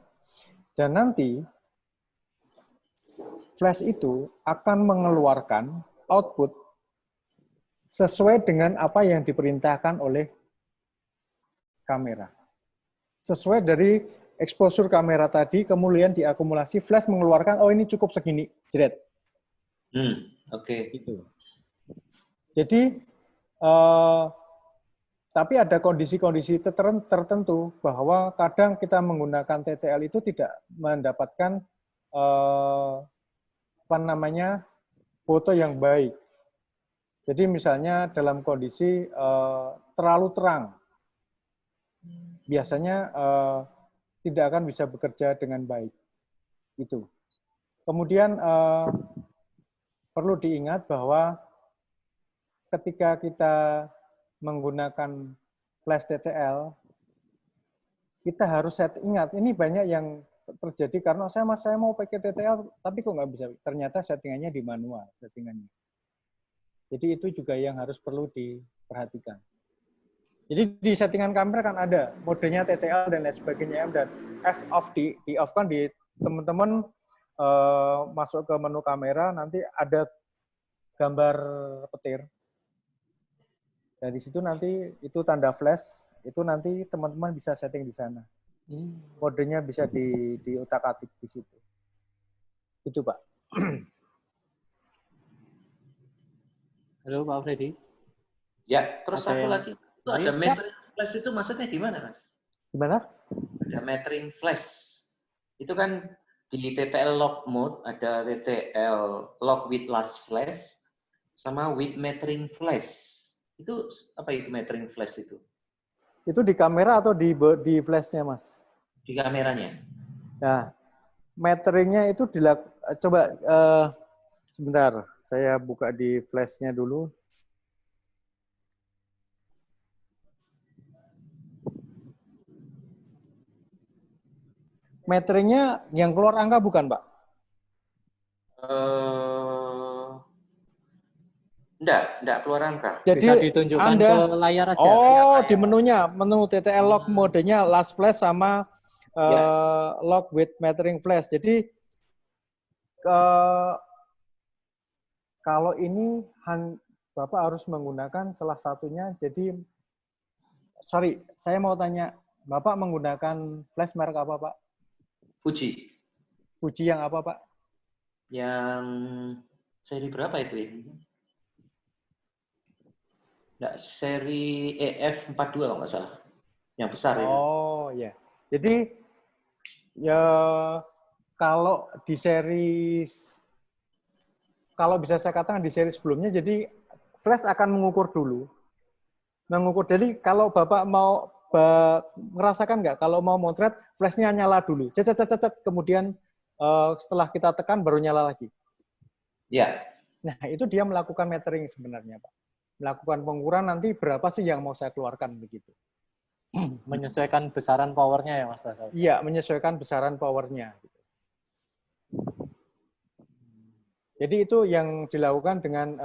Dan nanti flash itu akan mengeluarkan output sesuai dengan apa yang diperintahkan oleh kamera. Sesuai dari exposure kamera tadi, kemudian diakumulasi, flash mengeluarkan, oh ini cukup segini, jeret. Oke. Gitu. Jadi, tapi ada kondisi-kondisi tertentu bahwa kadang kita menggunakan TTL itu tidak mendapatkan foto yang baik. Jadi misalnya dalam kondisi terlalu terang, biasanya tidak akan bisa bekerja dengan baik. Itu. Kemudian perlu diingat bahwa ketika kita menggunakan flash TTL, kita harus ingat, ini banyak yang terjadi karena saya mau pakai TTL, tapi kok nggak bisa. Ternyata settingannya di manual, settingannya. Jadi itu juga yang harus perlu diperhatikan. Jadi di settingan kamera kan ada modenya TTL dan lain sebagainya, dan F-off di off kan di teman-teman masuk ke menu kamera, nanti ada gambar petir. Dan di situ nanti itu tanda flash, itu nanti teman-teman bisa setting di sana. Modenya bisa diutak-atik di situ. Itu Pak. Halo Pak Freddy. Ya, terus satu lagi. Itu ada metering flash itu maksudnya gimana, Mas? Gimana? Ada metering flash. Itu kan di TTL lock mode ada TTL lock with last flash sama with metering flash. Itu apa itu metering flash itu? Itu di kamera atau di flashnya, Mas? Di kameranya. Nah, meteringnya itu coba sebentar, saya buka di flashnya dulu. Meteringnya yang keluar angka bukan, Pak? Enggak keluar angka. Jadi bisa ditunjukkan ke layar aja. Oh, di menunya, menu TTL lock modenya last flash sama lock with metering flash. Jadi kalau ini Bapak harus menggunakan salah satunya. Jadi sorry, saya mau tanya, Bapak menggunakan flash merek apa, Pak? Fuji. Fuji yang apa, Pak? Yang seri berapa itu ya? Enggak, seri EF42 kalau nggak salah. Yang besar itu. Oh, ya. Jadi ya kalau di seri, kalau bisa saya katakan di seri sebelumnya, jadi flash akan mengukur dulu. Jadi kalau Bapak mau merasakan nggak, kalau mau motret, flashnya nyala dulu. Kemudian setelah kita tekan baru nyala lagi. Ya. Nah, itu dia melakukan metering sebenarnya, Pak. Melakukan pengukuran nanti berapa sih yang mau saya keluarkan begitu. Menyesuaikan besaran powernya ya, Mas? Iya, menyesuaikan besaran powernya. Jadi itu yang dilakukan dengan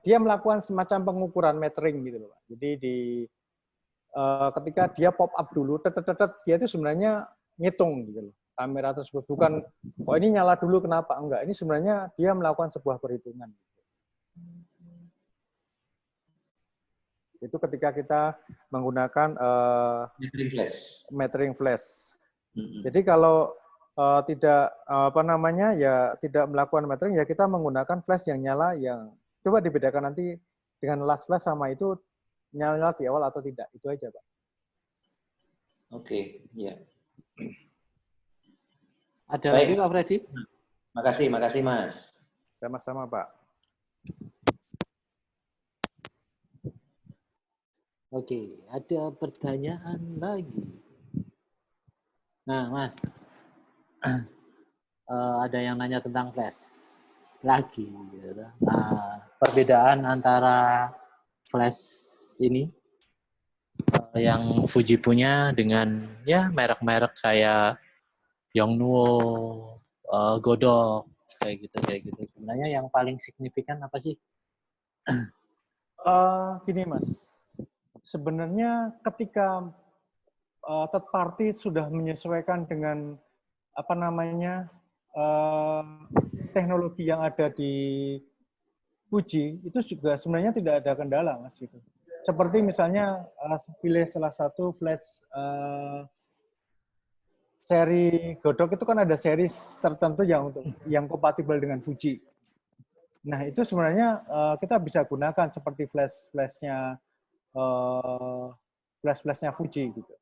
dia melakukan semacam pengukuran metering gitu loh, Pak. Jadi ketika dia pop up dulu, dia itu sebenarnya ngitung gitu loh, kamera tersebut. Bukan, oh ini nyala dulu kenapa? Enggak, ini sebenarnya dia melakukan sebuah perhitungan. Itu ketika kita menggunakan metering flash. Jadi kalau tidak tidak melakukan metering, ya kita menggunakan flash yang nyala, yang coba dibedakan nanti dengan last flash sama itu nyala di awal atau tidak. Itu aja, Pak. Oke, ya. Ada lagi Pak Freddy? Makasih Mas. Sama-sama, Pak. Oke, ada pertanyaan lagi. Nah, Mas, ada yang nanya tentang flash lagi. Perbedaan antara flash ini yang Fuji punya dengan ya merek-merek kayak Yongnuo, Godok, kayak gitu. Sebenarnya yang paling signifikan apa sih? Gini, Mas. Sebenarnya ketika third party sudah menyesuaikan dengan teknologi yang ada di Fuji itu juga sebenarnya tidak ada kendala, Mas, gitu. Seperti misalnya pilih salah satu flash seri Godok itu kan ada seri tertentu yang kompatibel dengan Fuji. Nah, itu sebenarnya kita bisa gunakan seperti flash-flashnya Fuji gitu.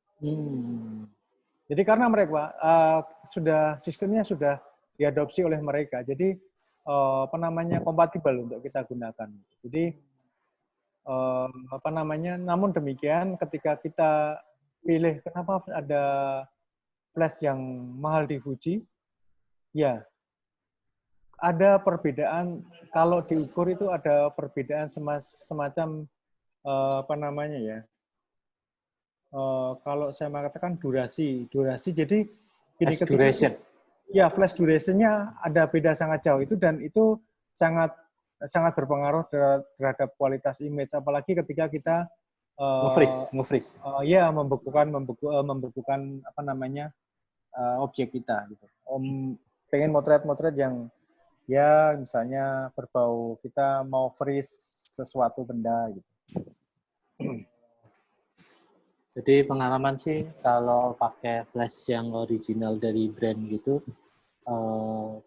Jadi karena mereka sistemnya sudah diadopsi oleh mereka, jadi kompatibel untuk kita gunakan. Jadi namun demikian ketika kita pilih kenapa ada flash yang mahal di Fuji, ya ada perbedaan. Kalau diukur itu ada perbedaan semacam kalau saya mengatakan durasi. Jadi flash duration. Ya, flash duration-nya ada beda sangat jauh itu, dan itu sangat berpengaruh terhadap kualitas image, apalagi ketika kita nge-freeze. Ya, membekukan objek kita gitu. Pengen motret yang ya misalnya berbau, kita mau freeze sesuatu benda gitu. Jadi pengalaman sih kalau pakai flash yang original dari brand gitu,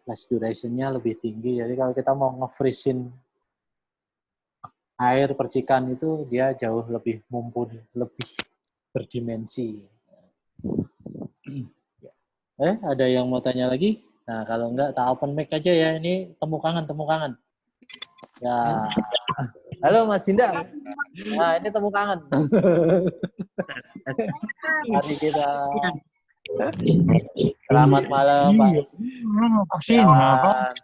flash duration-nya lebih tinggi. Jadi kalau kita mau nge-freeze-in air percikan itu, dia jauh lebih mumpuni, lebih berdimensi. Ada yang mau tanya lagi? Nah, kalau enggak, tak open mic aja ya. Ini temu kangen. Ya. Halo Mas Dinda. Nah, ini temu kangen. Mari kita. Selamat malam, Pak. Vaksin apa?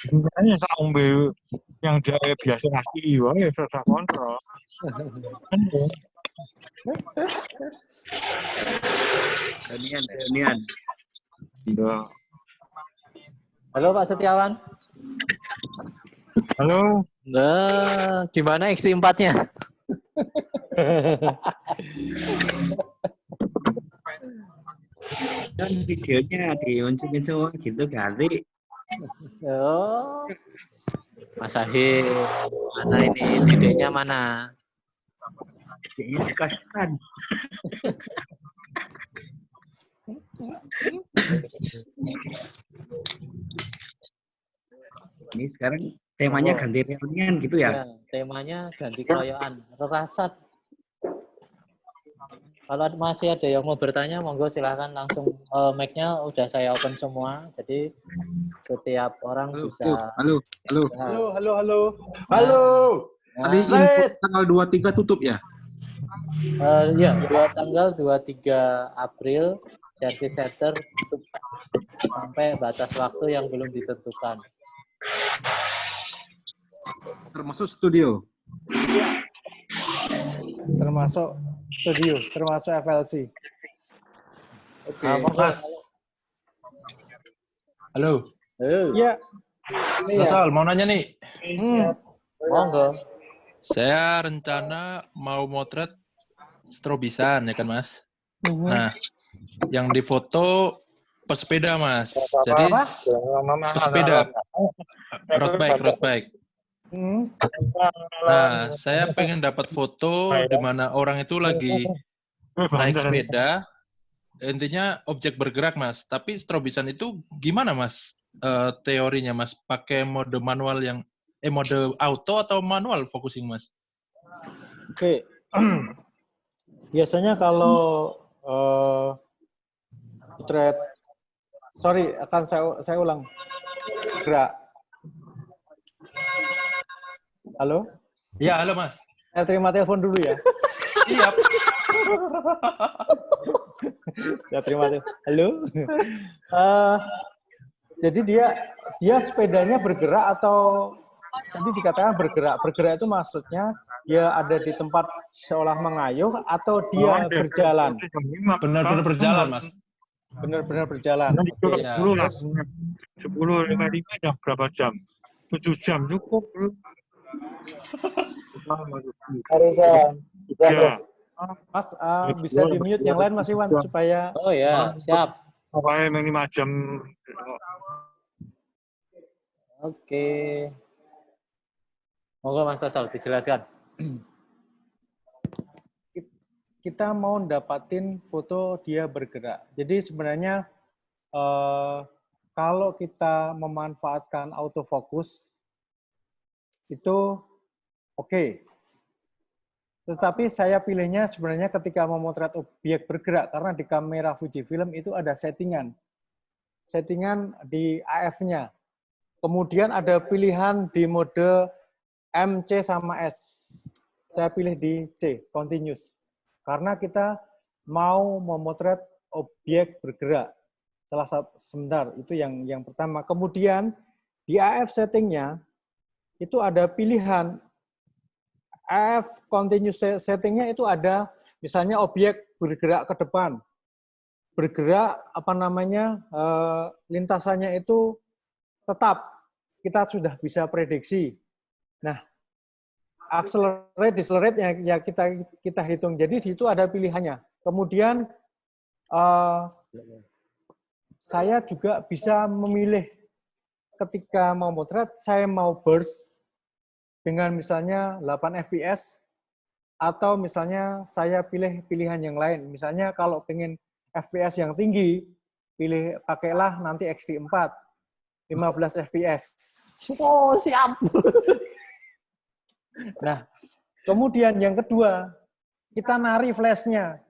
Sebenarnya saya ambil yang dia biasa ngasih, ya saya kontrol. Danian. Halo Pak Setiawan. Halo. Nah, gimana XT4-nya? Dan videonya diuncungin semua gitu kali. Oh, Mas Ahir, mana ini videonya mana? Ini dikasihkan. Ini sekarang temanya ganti reunian gitu ya? Temanya ganti keroyokan, rerasat. Kalau masih ada yang mau bertanya, monggo silahkan langsung. Mic-nya udah saya open semua, jadi setiap orang bisa. Halo. Tadi info tanggal 23 tutup ya? Ya, tanggal 23 April, service center tutup sampai batas waktu yang belum ditentukan. Termasuk studio? Termasuk studio, termasuk FLC. Oke. Mas. Halo. Ya. Sal, mau nanya nih. Monggo. Saya rencana mau motret strobisan, ya kan, Mas? Nah, yang difoto pesepeda, Mas. Jadi pesepeda. Road bike. Nah, saya pengen dapat foto di mana orang itu lagi naik sepeda. Intinya objek bergerak, Mas. Tapi strobisan itu gimana, Mas? Teorinya, Mas? Pakai mode manual mode auto atau manual focusing, Mas? Oke. Biasanya kalau potret, akan saya ulang. Gerak. Halo? Ya, halo, Mas. Saya terima telepon dulu ya. Siap. Saya terima telepon. Halo? Jadi dia sepedanya bergerak atau tadi dikatakan bergerak. Bergerak itu maksudnya dia ada di tempat seolah mengayuh atau dia berjalan? Benar-benar berjalan, Mas. Benar-benar berjalan. Oke, 10 lah. 10.55 jam berapa jam? 7 jam cukup, bro. Mas, bisa di-mute yang lain, Mas Iwan, supaya... Oh ya, siap. Pokoknya 5 jam. Oke. Monggo Mas Faisal dijelaskan. Kita mau dapatin foto dia bergerak. Jadi sebenarnya kalau kita memanfaatkan autofocus itu oke. Tetapi saya pilihnya sebenarnya ketika memotret objek bergerak karena di kamera Fujifilm itu ada settingan di AF-nya. Kemudian ada pilihan di mode MC sama S. Saya pilih di C, continuous. Karena kita mau memotret objek bergerak. Salah satu sebentar, itu yang pertama. Kemudian di AF settingnya itu ada pilihan AF continuous settingnya itu ada misalnya objek bergerak ke depan, bergerak lintasannya itu tetap kita sudah bisa prediksi. Nah, accelerate, decelerate ya kita hitung. Jadi di situ ada pilihannya. Kemudian saya juga bisa memilih ketika mau motret, saya mau burst dengan misalnya 8 fps atau misalnya saya pilih pilihan yang lain. Misalnya kalau pengen fps yang tinggi, pakailah nanti X-T4 15 fps. Oh, siap. Nah, kemudian yang kedua, kita nari flash-nya.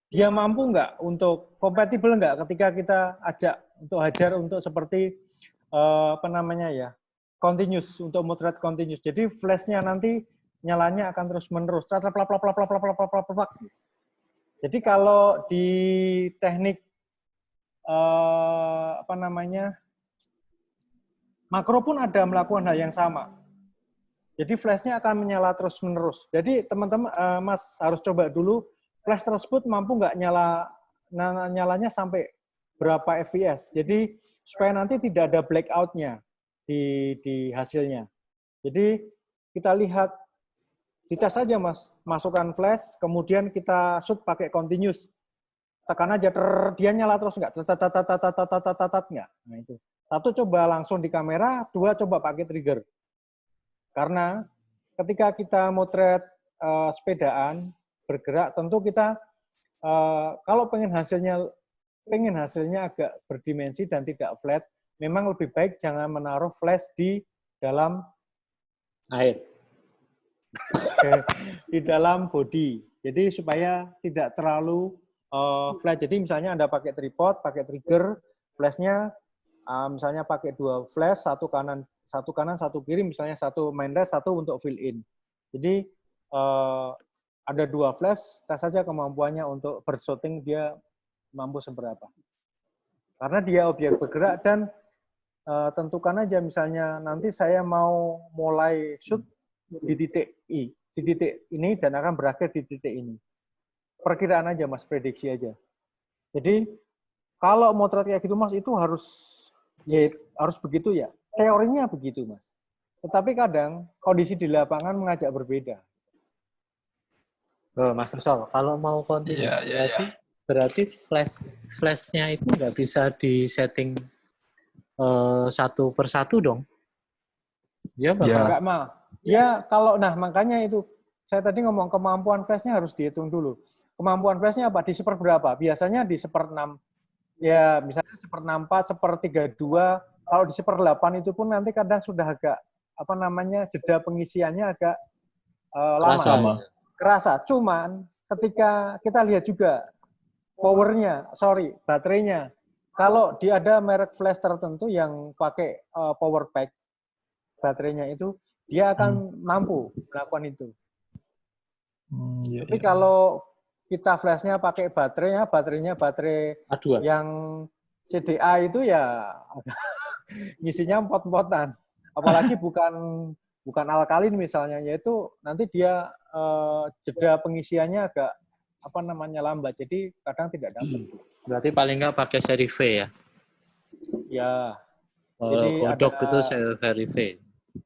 Dia mampu nggak untuk kompatibel nggak ketika kita ajak untuk hajar untuk seperti continuous, untuk motret continuous. Jadi flash-nya nanti nyalanya akan terus-menerus. Jadi kalau di teknik makro pun ada melakukan hal yang sama. Jadi flash-nya akan menyala terus-menerus. Jadi teman-teman, Mas harus coba dulu flash tersebut mampu nggak nyalanya sampai berapa fps. Jadi supaya nanti tidak ada blackout-nya di hasilnya. Jadi kita lihat, dites saja Mas, masukkan flash, kemudian kita shoot pakai continuous. Tekan aja, dia nyala terus nggak? Nggak. Nah itu. Satu coba langsung di kamera, dua coba pakai trigger. Karena ketika kita motret sepedaan bergerak, tentu kita kalau pengen hasilnya agak berdimensi dan tidak flat, memang lebih baik jangan menaruh flash di dalam air, di dalam body. Jadi supaya tidak terlalu flat. Jadi misalnya Anda pakai tripod, pakai trigger, flashnya misalnya pakai 2 flash, satu kanan, satu kiri, misalnya satu main dash, satu untuk fill in. Jadi ada 2 flash, tes saja kemampuannya untuk bershooting dia mampu seberapa. Karena dia objek bergerak dan tentukan aja misalnya nanti saya mau mulai shoot di titik ini dan akan berakhir di titik ini. Perkiraan aja Mas, prediksi aja. Jadi kalau motret kayak gitu Mas itu harus begitu ya. Teorinya begitu Mas. Tetapi kadang kondisi di lapangan mengajak berbeda. Oh, Mas Faisal, kalau mau continuous berarti flash-nya itu nggak bisa disetting satu persatu dong? Ya, nggak mal. Ya kalau makanya itu saya tadi ngomong kemampuan flash-nya harus dihitung dulu. Kemampuan flash-nya apa? Di seperberapa? Biasanya di 1/6. Ya, misalnya 1/64, 1/32. Kalau di 1/8 itu pun nanti kadang sudah agak jeda pengisiannya agak lama. Kerasa. Cuman ketika kita lihat juga baterainya. Kalau ada merek flash tertentu yang pakai power pack baterainya itu, dia akan mampu melakukan itu. Tapi kalau kita flashnya pakai baterainya baterai A2 yang CDA itu ya ngisinya empot-empotan. Apalagi bukan alkalin misalnya, yaitu nanti dia jeda pengisiannya agak lambat, jadi kadang tidak dapat. Berarti paling nggak pakai seri V ya? Ya. Jadi kodok itu seri V.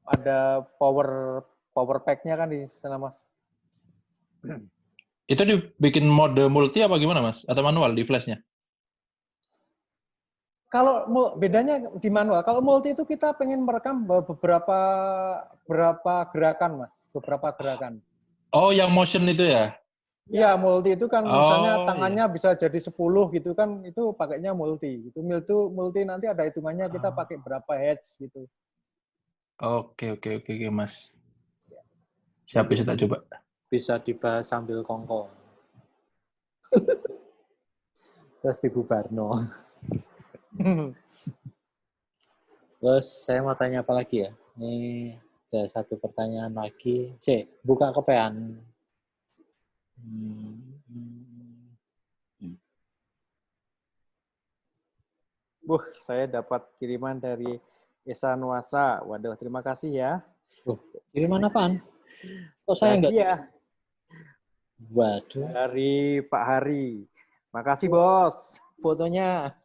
Ada power pack-nya kan di sana Mas. Itu dibikin mode multi apa gimana Mas? Atau manual di flash-nya? Kalau bedanya di manual, kalau multi itu kita pengen merekam beberapa gerakan, Mas, beberapa gerakan. Oh, yang motion itu ya? Iya, multi itu kan misalnya Oh, tangannya bisa jadi 10 gitu kan, itu pakainya multi. Itu multi nanti ada hitungannya kita pakai berapa heads gitu. Oke, Mas. Siap, bisa tak coba. Bisa dibahas sambil kongko. Terus dibubarno. Terus saya mau tanya apa lagi ya? Ini ada satu pertanyaan lagi. Buka kepean. Saya dapat kiriman dari Esa Nuasa. Waduh, terima kasih ya. Kiriman apaan? Kok saya enggak? Ya. Waduh. Dari Pak Hari. Makasih, Bos. Fotonya.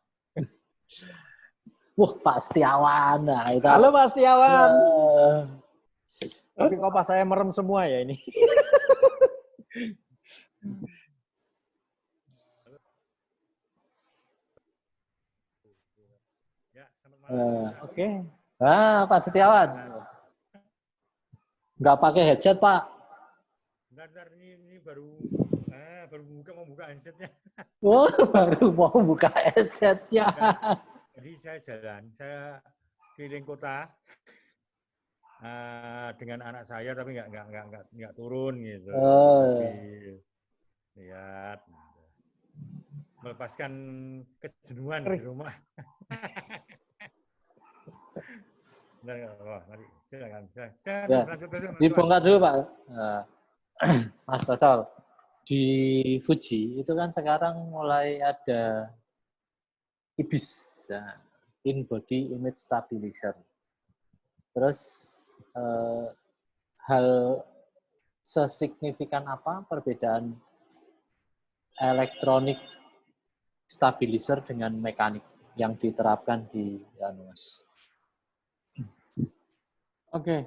Pak Setiawan. Nah, itu. Halo, Pak Setiawan. Tapi kok pas saya merem semua ya ini. Oke. Pak Setiawan. Nggak pakai headset, Pak. Bentar, ini baru mau buka headsetnya. Baru mau buka headsetnya. Jadi saya jalan, saya keliling kota dengan anak saya, tapi nggak turun gitu. Lihat, melepaskan kejenuhan di rumah. Mari silakan. Dibongkar dulu, Pak. Mas Fasal, di Fuji itu kan sekarang mulai ada IBIS, In Body Image Stabilizer. Terus hal sesignifikan apa perbedaan elektronik stabilizer dengan mekanik yang diterapkan di Mas? Oke.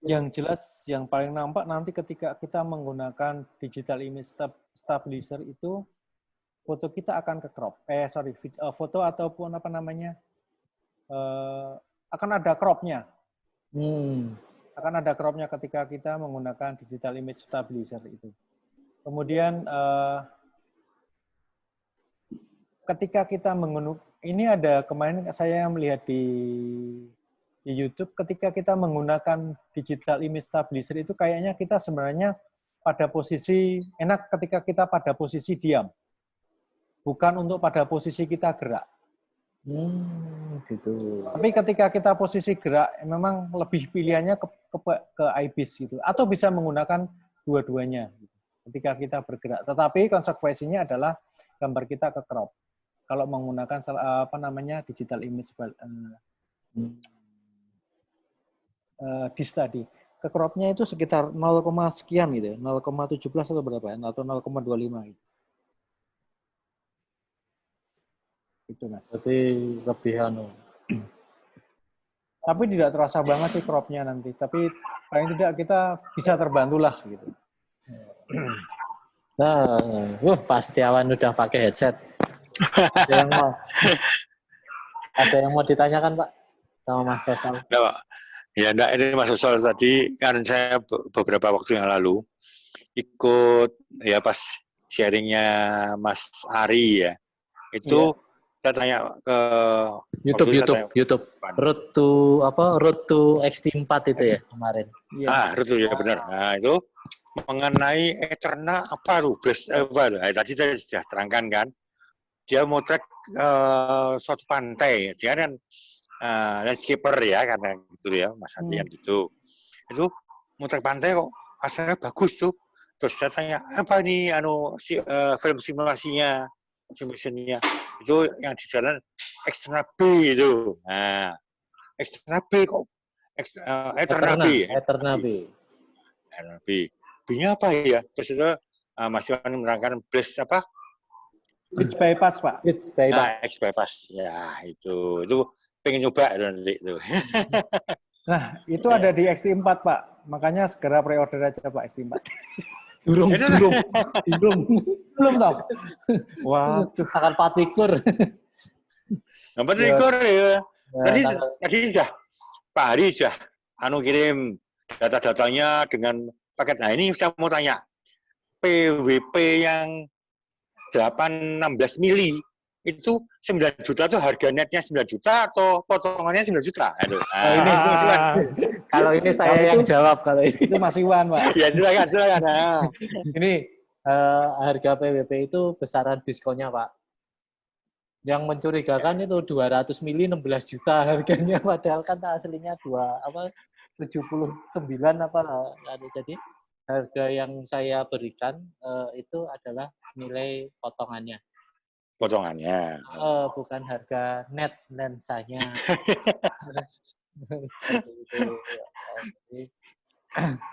Yang jelas, yang paling nampak nanti ketika kita menggunakan digital image stabilizer itu, foto kita akan ke crop. Foto ataupun apa namanya, akan ada cropnya. Akan ada cropnya ketika kita menggunakan digital image stabilizer itu. Kemudian ketika kita ini ada kemarin saya melihat di YouTube, ketika kita menggunakan digital image stabilizer itu kayaknya kita sebenarnya pada posisi enak ketika kita pada posisi diam, bukan untuk pada posisi kita gerak. Gitu. Tapi ketika kita posisi gerak, memang lebih pilihannya ke IBIS gitu, atau bisa menggunakan dua-duanya ketika kita bergerak. Tetapi konsekuensinya adalah gambar kita ke crop. Kalau menggunakan digital image dis tadi, ke cropnya itu sekitar 0, sekian gitu, 0,17 atau berapa ya, atau 0,25 gitu. Itu Mas. Berarti lebih Tapi tidak terasa banget sih cropnya nanti. Tapi paling tidak kita bisa terbantulah gitu. Pak Setiawan udah pakai headset. Ada yang mau ditanyakan, Pak, sama Mas Fasal? Ya, enggak, ini Mas Fasal tadi kan saya beberapa waktu yang lalu ikut ya pas sharingnya Mas Ari ya. Itu saya tanya ke YouTube. Road to XT4 itu ya kemarin. Road to ya benar. Nah, itu mengenai Eterna apa tuh? Tadi saya sudah terangkan kan. Dia mau trek suatu pantai, dia kan landscaper ya karena gitu ya, Mas Adrian gitu. Itu mau trek pantai kok hasilnya bagus tuh. Terus saya tanya apa ini film simulasinya itu yang di jalan Externa B itu. Nah, Externa B kok Eterna B. B-nya apa ya? Terus itu Mas Iwan menerangkan Blaze apa? Bridge bypass, Pak. Bridge bypass. Bypass. Ya, itu pengen nyoba nanti itu. Nah, itu ada di XT4, Pak. Makanya segera pre-order aja, Pak, XT4. Durung. Belum toh? Wah, Tanggal 24. Nomor likur ya. Tadi tanggal- sudah Pak Hari sudah kirim data-datanya dengan paket. Nah ini saya mau tanya, PWP yang 16 mili itu 9 juta itu harga netnya 9 juta atau potongannya 9 juta? Aduh. ini kalau ini saya yang jawab kalau ini. itu Mas Iwan, Pak. Ya silakan. Nah. Ini harga PWP itu besaran diskonnya, Pak. Yang mencurigakan itu 200 mili 16 juta harganya, padahal kan aslinya 79 apa. Jadi harga yang saya berikan itu adalah nilai potongannya. Bukan harga net lensanya. Seperti itu. Jadi,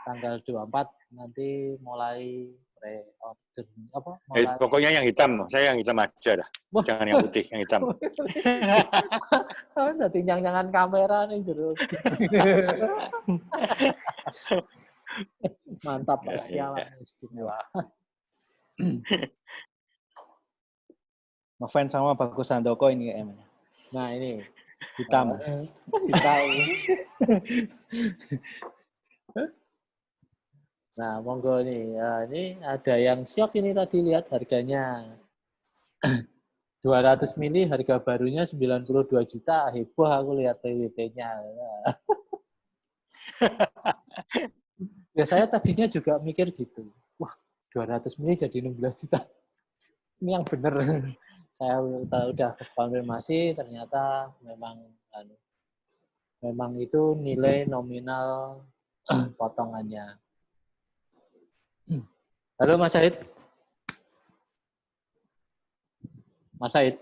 tanggal 24 nanti mulai pre-order Pokoknya yang hitam, saya yang hitam aja dah. Jangan yang putih, yang hitam. Nanti jangan kamera nih jeruk. Mantap Pak Setiawan, istimewa. Ngefans sama Bagus Handoko ini kayaknya. Nah ini Hitam. Nah, monggo nih. Ya, ini ada yang shock ini tadi lihat harganya. 200 mili harga barunya 92 juta. Heboh aku lihat PWP-nya. Ya saya tadinya juga mikir gitu. Wah, 200 mili jadi 16 juta. Ini yang benar. Saya udah konfirmasi ternyata memang itu nilai nominal potongannya. Halo Mas Said. Mas Said.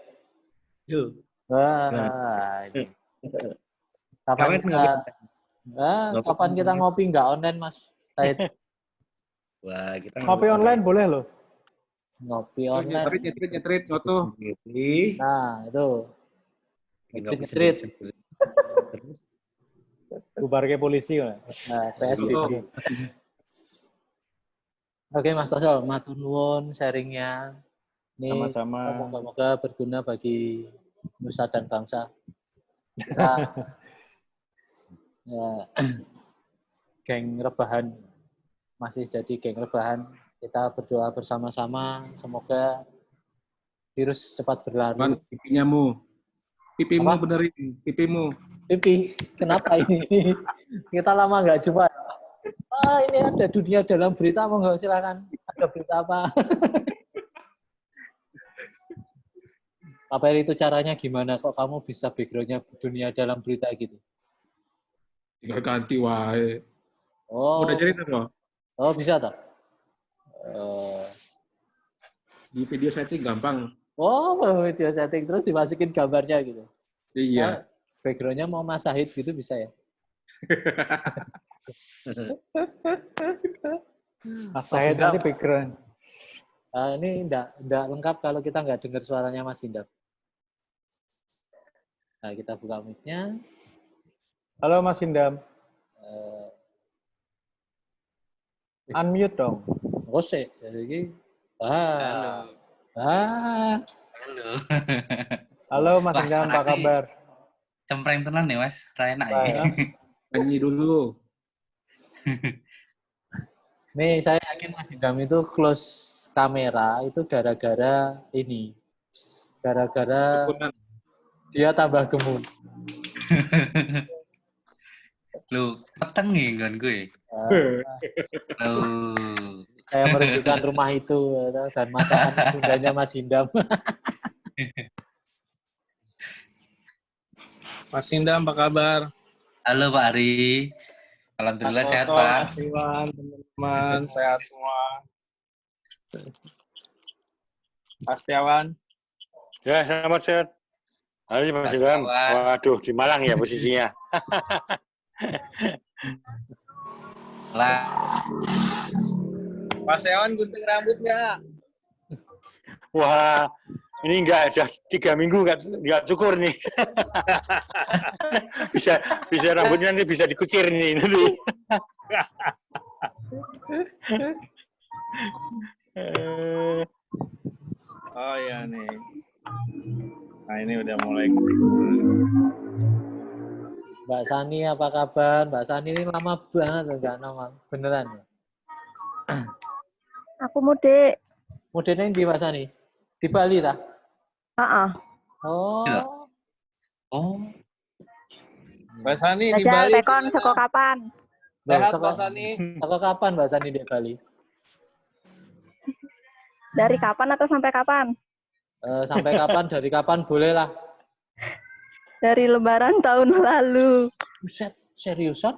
Yo. Wah, ini. Kapan kita ngopi nggak online Mas Said? Wah, kita ngopi online boleh loh. Ngopi online. Nyetrit, foto. Nah, itu. Nyetrit. Terus bubar ke polisi. Nah, PSBB. Oke Mas Tosol, matur nuwun sharingnya. Ini sama-sama. Semoga berguna bagi nusa dan bangsa. Kita, ya, geng rebahan masih jadi geng rebahan. Kita berdoa bersama-sama. Semoga virus cepat berlalu. Pipimu benerin, pipimu. Pipi, kenapa ini? Kita lama nggak jumpa. Ini ada dunia dalam berita, monggo silakan. Ada berita apa? Apa itu caranya gimana? Kok kamu bisa background-nya dunia dalam berita gitu? Tinggal ganti wae. Oh. Udah jadi tuh. Oh, bisa tak? Di video setting gampang. Oh, video setting terus dimasukin gambarnya gitu. Iya. Background-nya mau Mas Sahid gitu bisa ya? Mas Sahid nanti background. Ini enggak lengkap kalau kita nggak dengar suaranya Mas Indam. Nah, kita buka mic-nya. Halo Mas Indam. Unmute dong. Oh, sih. Jadi, Halo. Halo Mas Indam, apa kabar? Cempreng tenan nih Mas, enak ya. Nyanyi dulu. Nih, saya yakin Mas Indam itu close kamera itu gara-gara ini. Gara-gara dia tambah gemuk. Lu peteng nih kan gue. Saya merindukan rumah itu dan masakan bundanya Mas Indam. Mas Indam, apa kabar? Halo Pak Ari. Alhamdulillah sehat Pak. Mas Iwan, teman-teman, sehat semua. Mas Setiawan. Ya, selamat sehat. Halo Mas Indam. Waduh, di Malang ya posisinya. Lah. Mas Setiawan gunting rambut nggak? Wah, ini enggak ada 3 minggu enggak cukur nih. bisa rambutnya nanti bisa dikucir nih. Oh ya nih. Nah ini udah mulai. Mbak Sani apa kabar? Mbak Sani ini lama banget enggak nongol. Beneran ya? Aku mudik. Mudiknya di Mbak Sani? Di Bali tak? Oh. Oh. Mbak Sani di Jajal Bali. tekon seko kapan? Sehat Mbak Sani. Seko kapan Mbak Sani di Bali? Dari kapan atau sampai kapan? Sampai kapan, dari kapan boleh lah. Dari Lebaran tahun lalu. Buset, seriusan?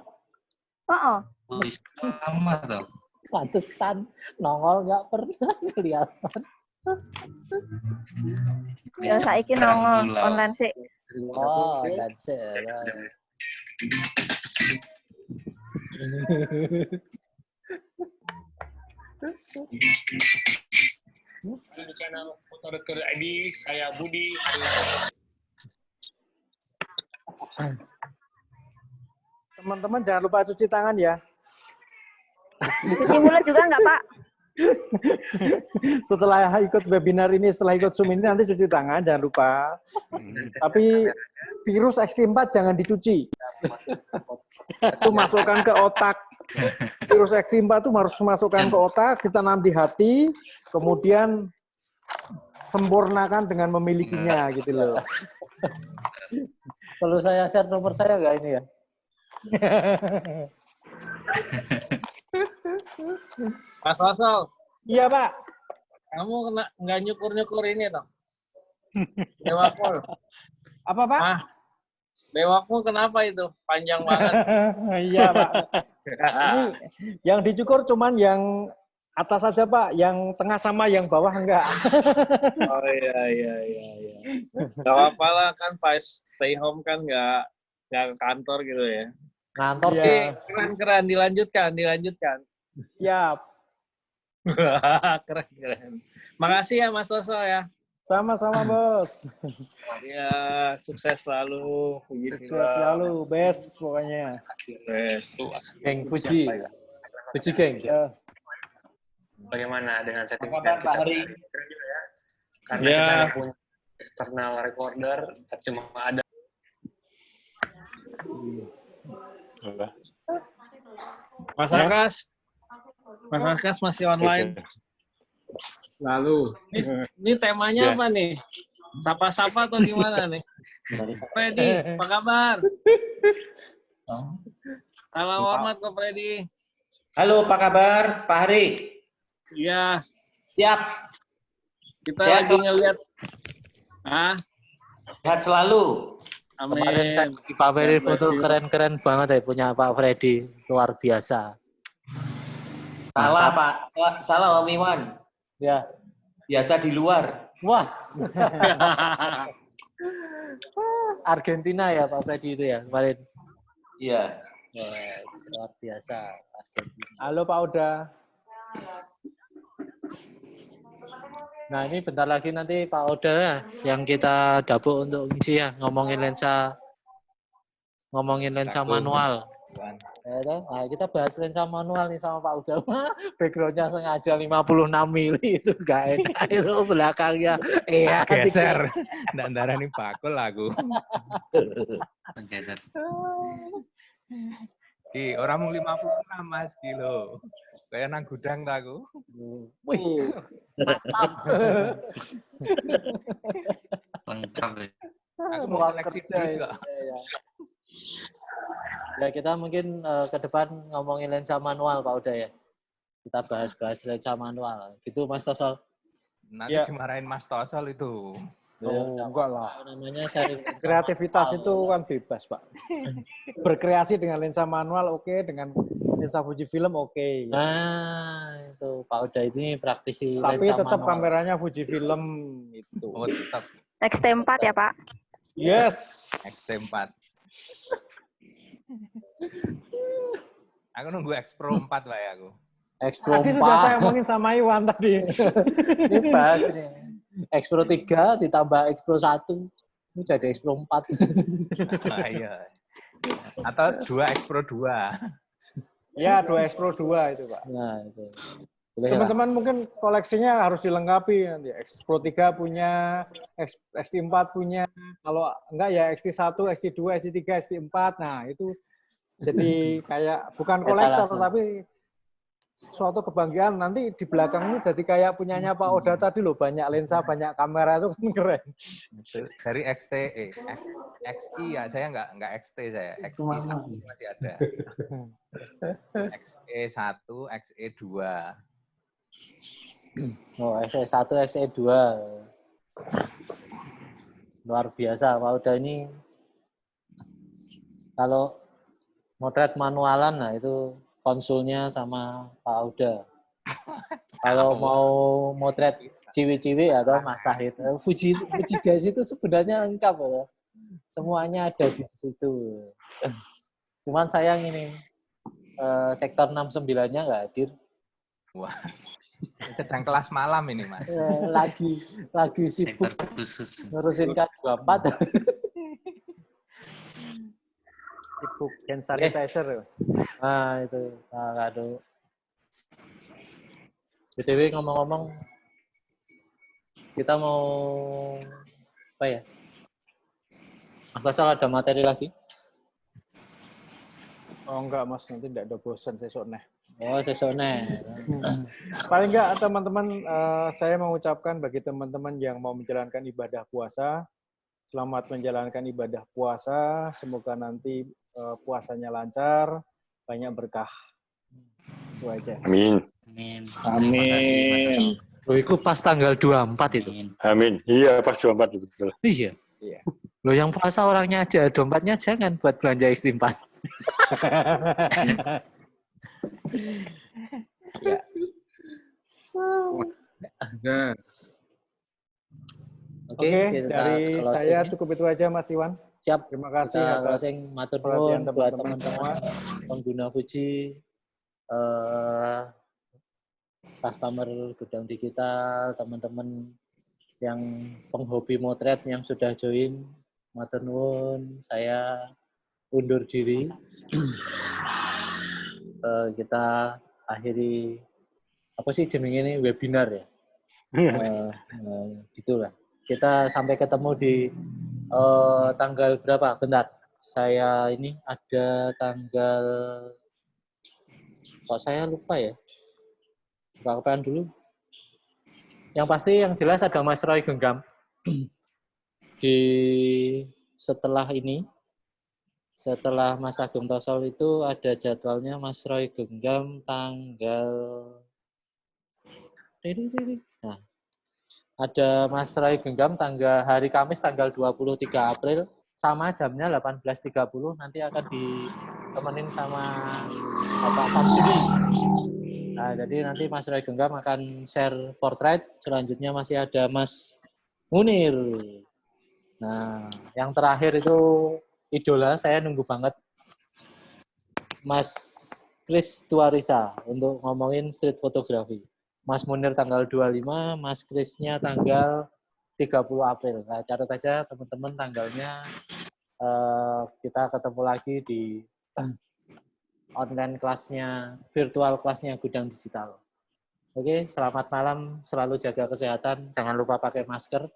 Lama dong. Pantesan nongol nggak pernah kelihatan. Ya saiki nongol online sih. Oh, that's it. Di channel Fotoreker ID, saya Budi. Teman-teman jangan lupa cuci tangan ya. Cuci mulut juga nggak, Pak? Setelah ikut webinar ini, setelah ikut Zoom ini nanti cuci tangan, jangan lupa. Tapi virus XT4 jangan dicuci. Itu masukkan ke otak. Virus XT4 itu harus masukkan ke otak, ditanam di hati, kemudian sempurnakan dengan memilikinya gitu loh. Perlu saya share nomor saya nggak ini ya? Mas Wasol. Iya, Pak. Kamu nggak nyukur-nyukur ini toh? Bewakmu. Apa, Pak? Bewakmu kenapa itu? Panjang banget. Iya, Pak. Ini yang dicukur cuman yang atas saja, Pak. Yang tengah sama yang bawah enggak. Oh iya. Gak apa-apa lah kan pas stay home kan nggak ke kantor gitu ya. Ngantor ya. Keren. Dilanjutkan. Siap. Keren. Makasih ya Mas Oso ya. Sama-sama, Bos. Ya, sukses selalu. Sukses selalu, best pokoknya. Best. Geng Fuji. Fuji geng. Bagaimana dengan setting Pak Hari? Karena kita nggak punya external recorder, cuma ada. Mas Arkas masih online. Lalu. Ini temanya apa nih? Sapa-sapa atau gimana nih? Freddy, apa kabar? Salam hormat ke Freddy. Halo, apa kabar? Pak Hari? Iya. Siap. Kita lagi ngeliat. Sehat selalu. Amin. Kemarin saya Pak Freddy foto keren-keren banget ya punya Pak Freddy. Luar biasa. Salah, Pak. Salah, Om Iwan. Ya. Biasa di luar. Wah. Argentina ya Pak Freddy itu ya kemarin. Iya. Yes, luar biasa. Argentina. Halo Pak Oda. Nah ini bentar lagi nanti Pak Oda ya, yang kita dapur untuk ngisi ya, ngomongin lensa manual. Ya, nah, kita bahas lensa manual nih sama Pak Uda. Backgroundnya sengaja 56 mili itu gak enak itu belakangnya. Iya. Geser. Nggak darah nih pakul aku. Geser. Ki, orang mau 56 Mas kilo. Kayak nang gudang tak aku. Wih. Mantap. Lengkap ya. Aku mau koleksi terus kok. Ya kita mungkin ke depan ngomongin lensa manual Pak Uda ya. Kita bahas lensa manual. Gitu Mas Tosol. Nanti dimarahin Mas Tosol itu. Oh, enggak lah. Namanya kreativitas itu kan bebas, Pak. Berkreasi dengan lensa manual oke, dengan lensa Fujifilm oke. Nah, itu Pak Uda ini praktisi tapi lensa tetap manual. kameranya Fujifilm itu. Oh, tetap. XT4 ya, Pak? Yes. XT4. Aku nunggu X Pro 4 lah ya aku. X Pro 4. Tadi sudah saya omongin sama Iwan tadi. Ini bahas ini. X Pro 3 ditambah X Pro 1. Ini jadi X Pro 4. Iya. Atau 2 X Pro 2. Ya, 2 X Pro 2 itu, Pak. Nah, itu. Teman-teman mungkin koleksinya harus dilengkapi. X Pro 3 punya, XT4 punya. Kalau enggak ya XT1, XT2, XT3, XT4. Nah, itu jadi kayak bukan kolektor, tapi suatu kebanggaan. Nanti di belakang ini jadi kayak punyanya Pak Oda tadi loh. Banyak lensa, banyak kamera, itu kan keren. Dari XI ya, saya nggak XT saya. XI1 masih ada. XE1, XE2. Oh, XE1, XE2. Luar biasa, Pak Uda ini. Kalau motret manualan, nah itu konsulnya sama Pak Uda. Kalau mau motret ciwi-ciwi atau Mas Sahid, Fuji Guys itu sebenarnya lengkap ya. Semuanya ada di situ. Cuman sayang ini, sektor 69-nya nggak hadir. Wah. Sedang kelas malam ini, Mas. Lagi sibuk ngurusin K24. Sibuk hand sanitizer. Nah, itu. Aduh. BTW ngomong-ngomong, kita mau apa ya? Mas Faisal ada materi lagi? Oh enggak, Mas, nanti tidak ada bosan sesok nih. Oh, sesone. Paling enggak teman-teman, saya mengucapkan bagi teman-teman yang mau menjalankan ibadah puasa, selamat menjalankan ibadah puasa. Semoga nanti puasanya lancar, banyak berkah. Itu aja. Amin. Amin. Loh, itu pas tanggal 24 itu. Amin. Iya, pas 24 itu betul. Iya. Loh, yang puasa orangnya aja, dompetnya jangan buat belanja XT4. Ya. Oke, dari saya cukup itu aja, Mas Iwan. Siap. Terima kasih atas matur perhatian nuwun buat teman-teman semua. Pengguna Fuji, customer gudang digital, teman-teman yang penghobi motret yang sudah join, matur nuwun. Saya undur diri. Kita akhiri apa sih jeneng ini, webinar ya. Gitulah. Kita sampai ketemu di tanggal berapa? Bentar. Saya ini ada tanggal, kok saya lupa ya. Berapaan dulu? Yang pasti yang jelas ada Mas Roy Genggam. Di setelah ini, setelah Mas Ageng Tosol itu ada jadwalnya Mas Roy Genggam tanggal, nah, ada Mas Roy Genggam tanggal hari Kamis tanggal 23 April sama jamnya 18.30, nanti akan ditemenin sama Bapak Samsudi. Nah, jadi nanti Mas Roy Genggam akan share portrait, selanjutnya masih ada Mas Munir. Nah, yang terakhir itu idola, saya nunggu banget Mas Kris Tuarisa untuk ngomongin street fotografi. Mas Munir tanggal 25, Mas Krisnya tanggal 30 April. Nah, catat aja teman-teman tanggalnya. Kita ketemu lagi di online kelasnya, virtual kelasnya Gudang Digital. Oke, selamat malam, selalu jaga kesehatan, jangan lupa pakai masker.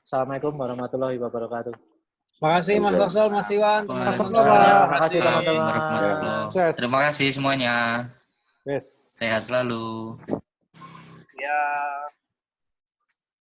Assalamualaikum warahmatullahi wabarakatuh. Makasih Mas Tosol, Mas Iwan. Terima kasih teman-teman. Terima kasih semuanya. Yes. Sehat selalu. Ya.